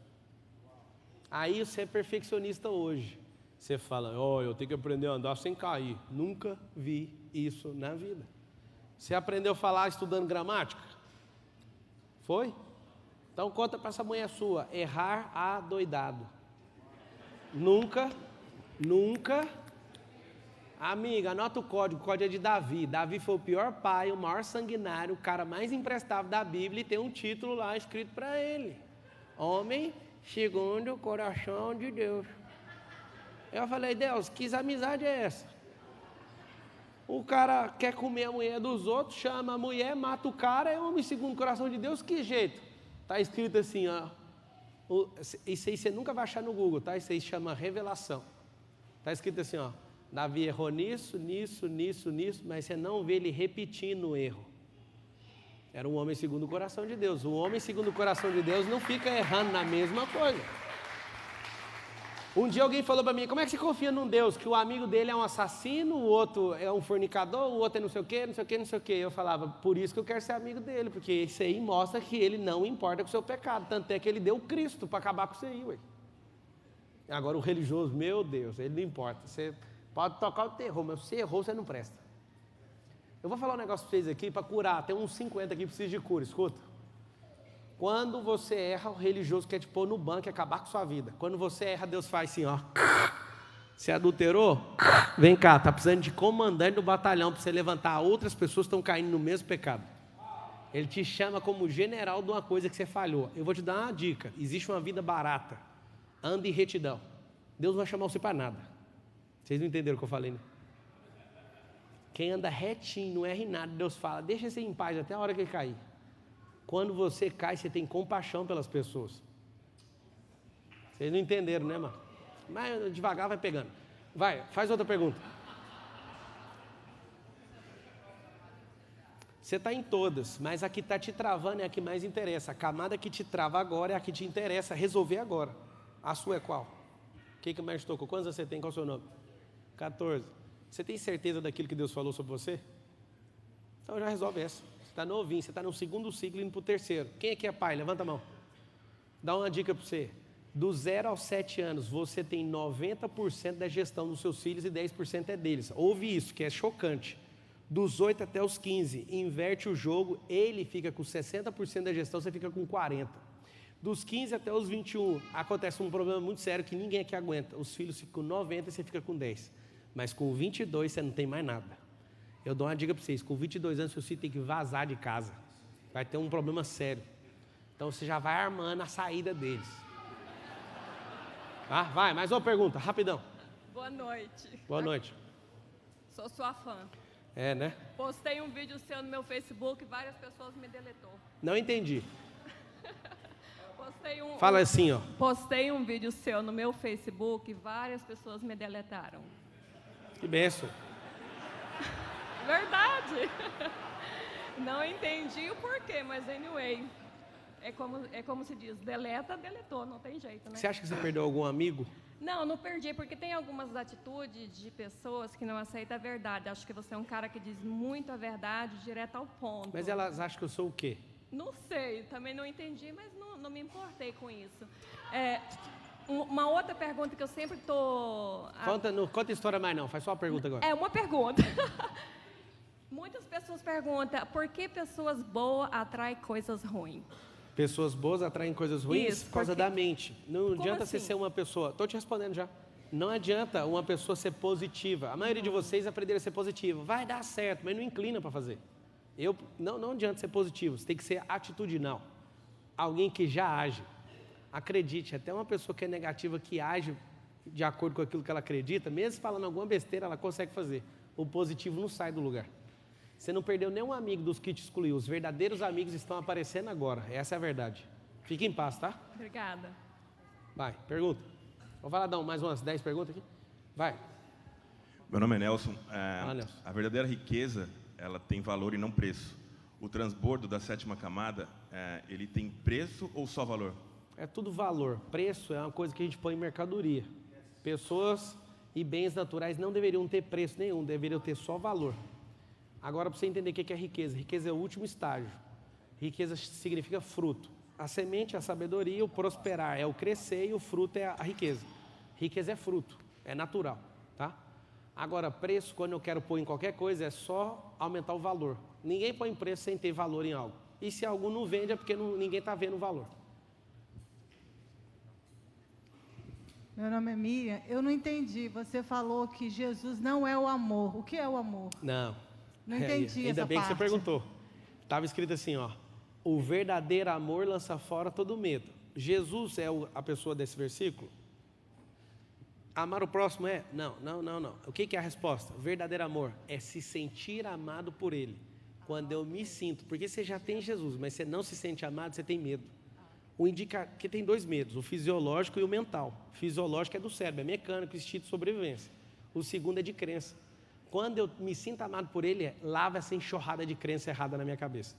Aí você é perfeccionista hoje. Você fala, eu tenho que aprender a andar sem cair. Nunca vi isso na vida. Você aprendeu a falar estudando gramática? Foi? Então conta para essa mulher sua, errar adoidado. Nunca. Amiga, anota o código é de Davi. Davi foi o pior pai, o maior sanguinário, o cara mais imprestável da Bíblia e tem um título lá escrito para ele. Homem segundo o coração de Deus. Eu falei, Deus, que amizade é essa? O cara quer comer a mulher dos outros, chama a mulher, mata o cara, é homem segundo o coração de Deus, que jeito? Está escrito assim, ó. Isso aí você nunca vai achar no Google, tá? Isso aí chama revelação. Está escrito assim, ó. Davi errou nisso, mas você não vê ele repetindo o erro. Era um homem segundo o coração de Deus. O homem segundo o coração de Deus não fica errando na mesma coisa. Um dia alguém falou para mim, como é que você confia num Deus que o amigo dele é um assassino, o outro é um fornicador, o outro é não sei o quê. Eu falava, por isso que eu quero ser amigo dele, porque isso aí mostra que ele não importa com o seu pecado. Tanto é que ele deu Cristo para acabar com isso aí, ué. Agora o religioso, meu Deus, ele não importa. Você pode tocar o terror, mas se você errou, você não presta. Eu vou falar um negócio para vocês aqui, para curar. Tem uns 50 aqui que precisam de cura, escuta. Quando você erra, o religioso quer te pôr no banco e acabar com sua vida. Quando você erra, Deus faz assim, ó. Você adulterou? Vem cá, tá precisando de comandante do batalhão para você levantar outras pessoas que estão caindo no mesmo pecado. Ele te chama como general de uma coisa que você falhou. Eu vou te dar uma dica. Existe uma vida barata. Anda em retidão. Deus não vai chamar você para nada. Vocês não entenderam o que eu falei, né? Quem anda retinho, não erra em nada, Deus fala, deixa você em paz até a hora que ele cair. Quando você cai, você tem compaixão pelas pessoas. Vocês não entenderam, né, mano? Mas devagar vai pegando. Vai, faz outra pergunta. Você está em todas, mas a que está te travando é a que mais interessa. A camada que te trava agora é a que te interessa resolver agora. A sua é qual? O que mais tocou? Quantos você tem? Qual é o seu nome? 14. Você tem certeza daquilo que Deus falou sobre você? Então já resolve essa. Você está novinho, você está no segundo ciclo indo para o terceiro. Quem aqui é pai? Levanta a mão. Dá uma dica para você. Do 0 aos 7 anos, você tem 90% da gestão dos seus filhos e 10% é deles. Ouve isso, que é chocante. Dos 8 até os 15, inverte o jogo, ele fica com 60% da gestão, você fica com 40%. Dos 15 até os 21, acontece um problema muito sério que ninguém aqui aguenta. Os filhos ficam com 90% e você fica com 10%. Mas com 22 você não tem mais nada. Eu dou uma dica para vocês, com 22 anos seu filho tem que vazar de casa. Vai ter um problema sério. Então você já vai armando a saída deles. Tá? Vai, mais uma pergunta, rapidão. Boa noite. Boa noite. Sou sua fã. É, né? Postei um vídeo seu no meu Facebook e várias pessoas me deletou. Não entendi. Postei Fala assim, ó. Postei um vídeo seu no meu Facebook e várias pessoas me deletaram. Que benção. Verdade. Não entendi o porquê, mas anyway. É como se diz, deletou, não tem jeito, né? Você acha que você perdeu algum amigo? Não perdi, porque tem algumas atitudes de pessoas que não aceitam a verdade. Acho que você é um cara que diz muito a verdade, direto ao ponto. Mas elas acham que eu sou o quê? Não sei, também não entendi, mas não me importei com isso. Uma outra pergunta que eu sempre estou... Não conta história mais não, faz só uma pergunta agora. É uma pergunta. Muitas pessoas perguntam, por que pessoas boas atraem coisas ruins? Pessoas boas atraem coisas ruins Isso, por causa da mente. Não adianta assim? você ser uma pessoa... Estou te respondendo já. Não adianta uma pessoa ser positiva. A maioria de vocês aprenderam a ser positivo. Vai dar certo, mas não inclina para fazer. Não adianta ser positivo, você tem que ser atitudinal. Alguém que já age. Acredite, até uma pessoa que é negativa, que age de acordo com aquilo que ela acredita, mesmo falando alguma besteira, ela consegue fazer. O positivo não sai do lugar. Você não perdeu nenhum amigo dos que te excluiu. Os verdadeiros amigos estão aparecendo agora. Essa é a verdade. Fique em paz, tá? Obrigada. Vai, pergunta. Vou falar, dar mais umas 10 perguntas aqui. Vai. Meu nome é Nelson. Nelson. A verdadeira riqueza, ela tem valor e não preço. O transbordo da 7ª camada, ele tem preço ou só valor? É tudo valor. Preço é uma coisa que a gente põe em mercadoria. Pessoas e bens naturais não deveriam ter preço nenhum, deveriam ter só valor. Agora, para você entender o que é riqueza. Riqueza é o último estágio. Riqueza significa fruto. A semente é a sabedoria, o prosperar é o crescer e o fruto é a riqueza. Riqueza é fruto, é natural, tá? Agora, preço, quando eu quero pôr em qualquer coisa, é só aumentar o valor. Ninguém põe preço sem ter valor em algo. E se algo não vende, é porque ninguém está vendo o valor. Meu nome é Miriam. Eu não entendi. Você falou que Jesus não é o amor. O que é o amor? Não. Não entendi Ainda essa bem parte. que você perguntou. Estava escrito assim, ó. O verdadeiro amor lança fora todo medo. Jesus é a pessoa desse versículo? Amar o próximo é? Não. O que é a resposta? Verdadeiro amor é se sentir amado por Ele. Quando eu me sinto, porque você já tem Jesus, mas você não se sente amado, você tem medo. Porque tem dois medos, o fisiológico e o mental. O fisiológico é do cérebro, é mecânico, instinto de sobrevivência. O segundo é de crença. Quando eu me sinto amado por Ele, lava essa enxurrada de crença errada na minha cabeça.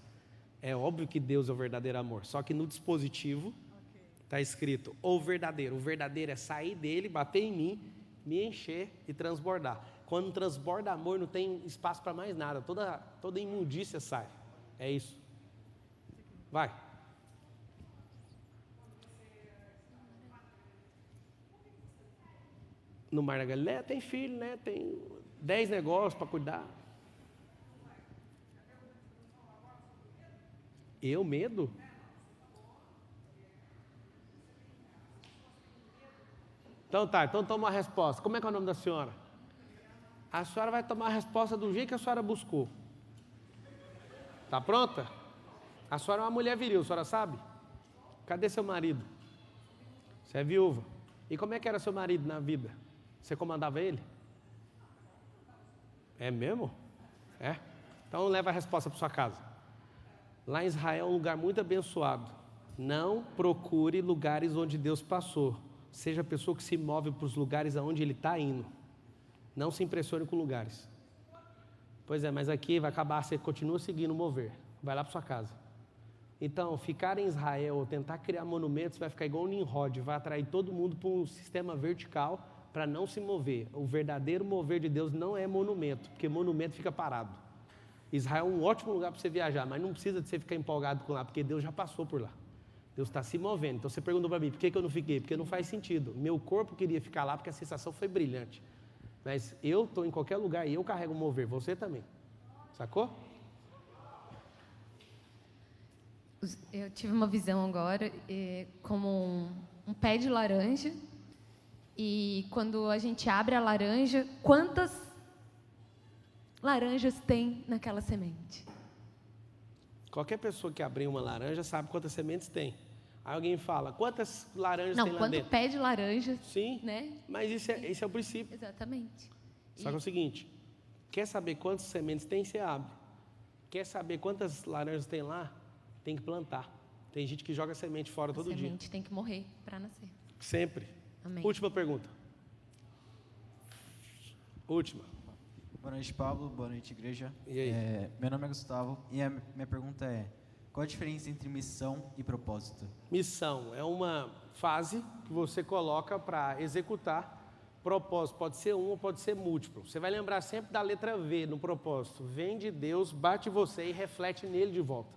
É óbvio que Deus é o verdadeiro amor, só que no dispositivo está escrito o verdadeiro. O verdadeiro é sair dele, bater em mim, me encher e transbordar. Quando transborda amor, não tem espaço para mais nada, toda imundícia sai. É isso. Vai. No Mar da Galileia tem filho, né? Tem 10 negócios para cuidar. Medo? Então toma uma resposta. Como é que é o nome da senhora? A senhora vai tomar a resposta do jeito que a senhora buscou. Tá pronta? A senhora é uma mulher viril, a senhora sabe? Cadê seu marido? Você é viúva. E como é que era seu marido na vida? Você comandava ele? É mesmo? É? Então leva a resposta para sua casa. Lá em Israel é um lugar muito abençoado. Não procure lugares onde Deus passou. Seja a pessoa que se move para os lugares aonde Ele está indo. Não se impressione com lugares. Pois é, mas aqui vai acabar, você continua seguindo o mover. Vai lá para sua casa. Então, ficar em Israel ou tentar criar monumentos vai ficar igual o Nimrod, vai atrair todo mundo para um sistema vertical para não se mover. O verdadeiro mover de Deus não é monumento, porque monumento fica parado. Israel é um ótimo lugar para você viajar, mas não precisa de você ficar empolgado com lá, porque Deus já passou por lá. Deus está se movendo. Então você perguntou para mim, por que eu não fiquei? Porque não faz sentido. Meu corpo queria ficar lá porque a sensação foi brilhante. Mas eu estou em qualquer lugar e eu carrego o mover, você também. Sacou? Eu tive uma visão agora como um pé de laranja. E quando a gente abre a laranja, quantas laranjas tem naquela semente? Qualquer pessoa que abrir uma laranja sabe quantas sementes tem. Aí alguém fala, quantas laranjas tem lá dentro? Não, quanto pé de laranja. Sim, né? Mas esse é o princípio. Exatamente. Só que é o seguinte, quer saber quantas sementes tem, você abre. Quer saber quantas laranjas tem lá, tem que plantar. Tem gente que joga semente fora todo dia. A semente tem que morrer para nascer. Sempre. Amém. Última pergunta. Última. Boa noite, Pablo. Boa noite, igreja. E aí? Meu nome é Gustavo e a minha pergunta é: qual a diferença entre missão e propósito? Missão é uma fase que você coloca para executar. Propósito pode ser um ou pode ser múltiplo. Você vai lembrar sempre da letra V no propósito. Vem de Deus, bate você e reflete nele de volta.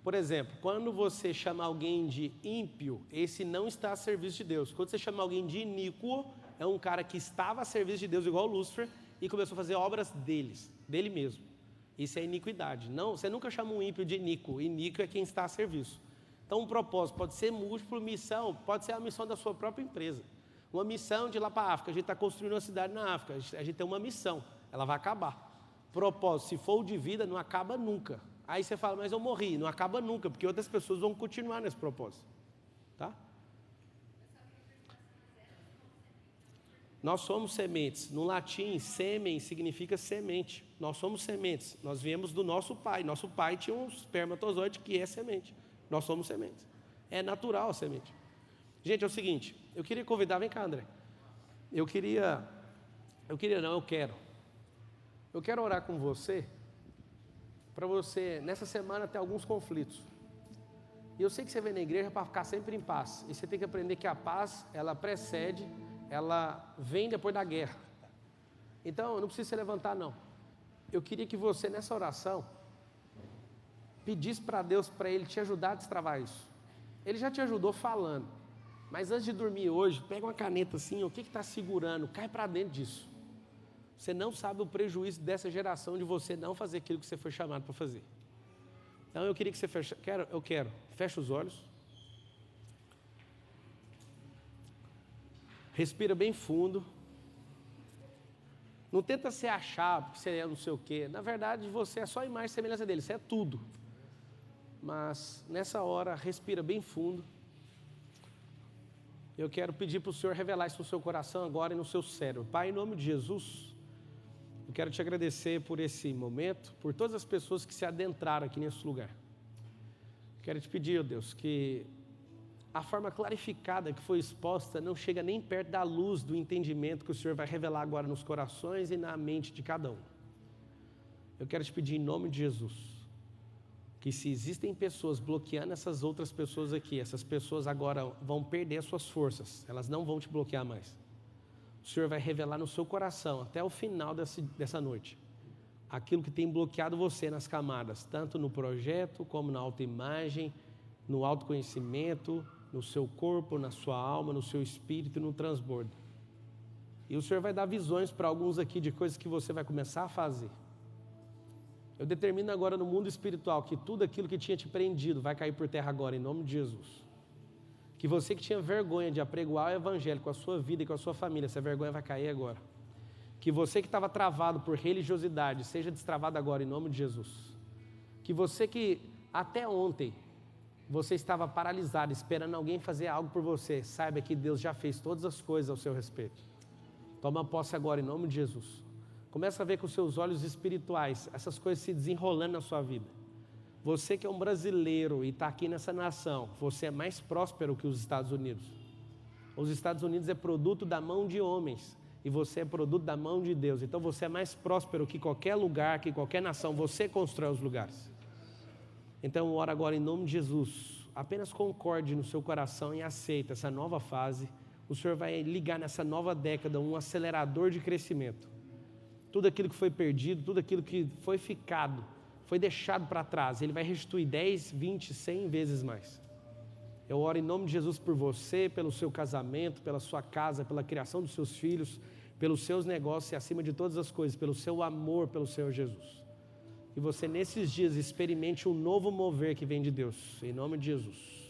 Por exemplo, quando você chama alguém de ímpio, esse não está a serviço de Deus. Quando você chama alguém de iníquo, é um cara que estava a serviço de Deus, igual Lúcifer, e começou a fazer obras dele mesmo. Isso é iniquidade. Não, você nunca chama um ímpio de iníquo. Iníquo é quem está a serviço. Então, um propósito pode ser múltiplo, missão pode ser a missão da sua própria empresa. Uma missão de ir lá para a África. A gente está construindo uma cidade na África. A gente tem uma missão. Ela vai acabar. Propósito, se for o de vida, não acaba nunca. Aí você fala, mas eu morri. Não acaba nunca, porque outras pessoas vão continuar nesse propósito. Tá? Nós somos sementes. No latim, sêmen significa semente. Nós somos sementes. Nós viemos do nosso pai. Nosso pai tinha um espermatozoide que é semente. Nós somos sementes. É natural a semente. Gente, é o seguinte. Eu queria convidar, vem cá, André. Eu quero orar com você, para você, nessa semana, ter alguns conflitos. E eu sei que você vem na igreja para ficar sempre em paz. E você tem que aprender que a paz, ela precede, ela vem depois da guerra. Então, não precisa se levantar, não. Eu queria que você, nessa oração, pedisse para Deus, para Ele te ajudar a destravar isso. Ele já te ajudou falando. Mas antes de dormir hoje, pega uma caneta assim, o que está segurando? Cai para dentro disso. Você não sabe o prejuízo dessa geração de você não fazer aquilo que você foi chamado para fazer. Então eu queria que você feche os olhos. Respira bem fundo. Não tenta se achar, porque você é não sei o quê. Na verdade, você é só a imagem e semelhança dele, você é tudo. Mas nessa hora, respira bem fundo. Eu quero pedir para o Senhor revelar isso no seu coração agora e no seu cérebro. Pai, em nome de Jesus, eu quero te agradecer por esse momento, por todas as pessoas que se adentraram aqui nesse lugar. Quero te pedir, ó Deus, que a forma clarificada que foi exposta não chega nem perto da luz do entendimento que o Senhor vai revelar agora nos corações e na mente de cada um. Eu quero te pedir em nome de Jesus, que se existem pessoas bloqueando essas outras pessoas aqui, essas pessoas agora vão perder as suas forças, elas não vão te bloquear mais. O Senhor vai revelar no seu coração, até o final dessa noite, aquilo que tem bloqueado você nas camadas, tanto no projeto, como na autoimagem, no autoconhecimento, no seu corpo, na sua alma, no seu espírito e no transbordo. E o Senhor vai dar visões para alguns aqui de coisas que você vai começar a fazer. Eu determino agora no mundo espiritual que tudo aquilo que tinha te prendido vai cair por terra agora, em nome de Jesus. Que você que tinha vergonha de apregoar o evangelho com a sua vida e com a sua família, essa vergonha vai cair agora. Que você que estava travado por religiosidade, seja destravado agora, em nome de Jesus. Que você que até ontem, você estava paralisado, esperando alguém fazer algo por você, saiba que Deus já fez todas as coisas ao seu respeito. Toma posse agora, em nome de Jesus. Começa a ver com os seus olhos espirituais essas coisas se desenrolando na sua vida. Você que é um brasileiro e está aqui nessa nação, você é mais próspero que os Estados Unidos. Os Estados Unidos é produto da mão de homens. E você é produto da mão de Deus. Então você é mais próspero que qualquer lugar, que qualquer nação. Você constrói os lugares. Então eu oro agora em nome de Jesus. Apenas concorde no seu coração e aceita essa nova fase. O Senhor vai ligar nessa nova década um acelerador de crescimento. Tudo aquilo que foi perdido, tudo aquilo que foi ficado, foi deixado para trás, Ele vai restituir 10, 20, 100 vezes mais. Eu oro em nome de Jesus por você, pelo seu casamento, pela sua casa, pela criação dos seus filhos, pelos seus negócios e acima de todas as coisas, pelo seu amor pelo Senhor Jesus. E você nesses dias experimente um novo mover que vem de Deus, em nome de Jesus.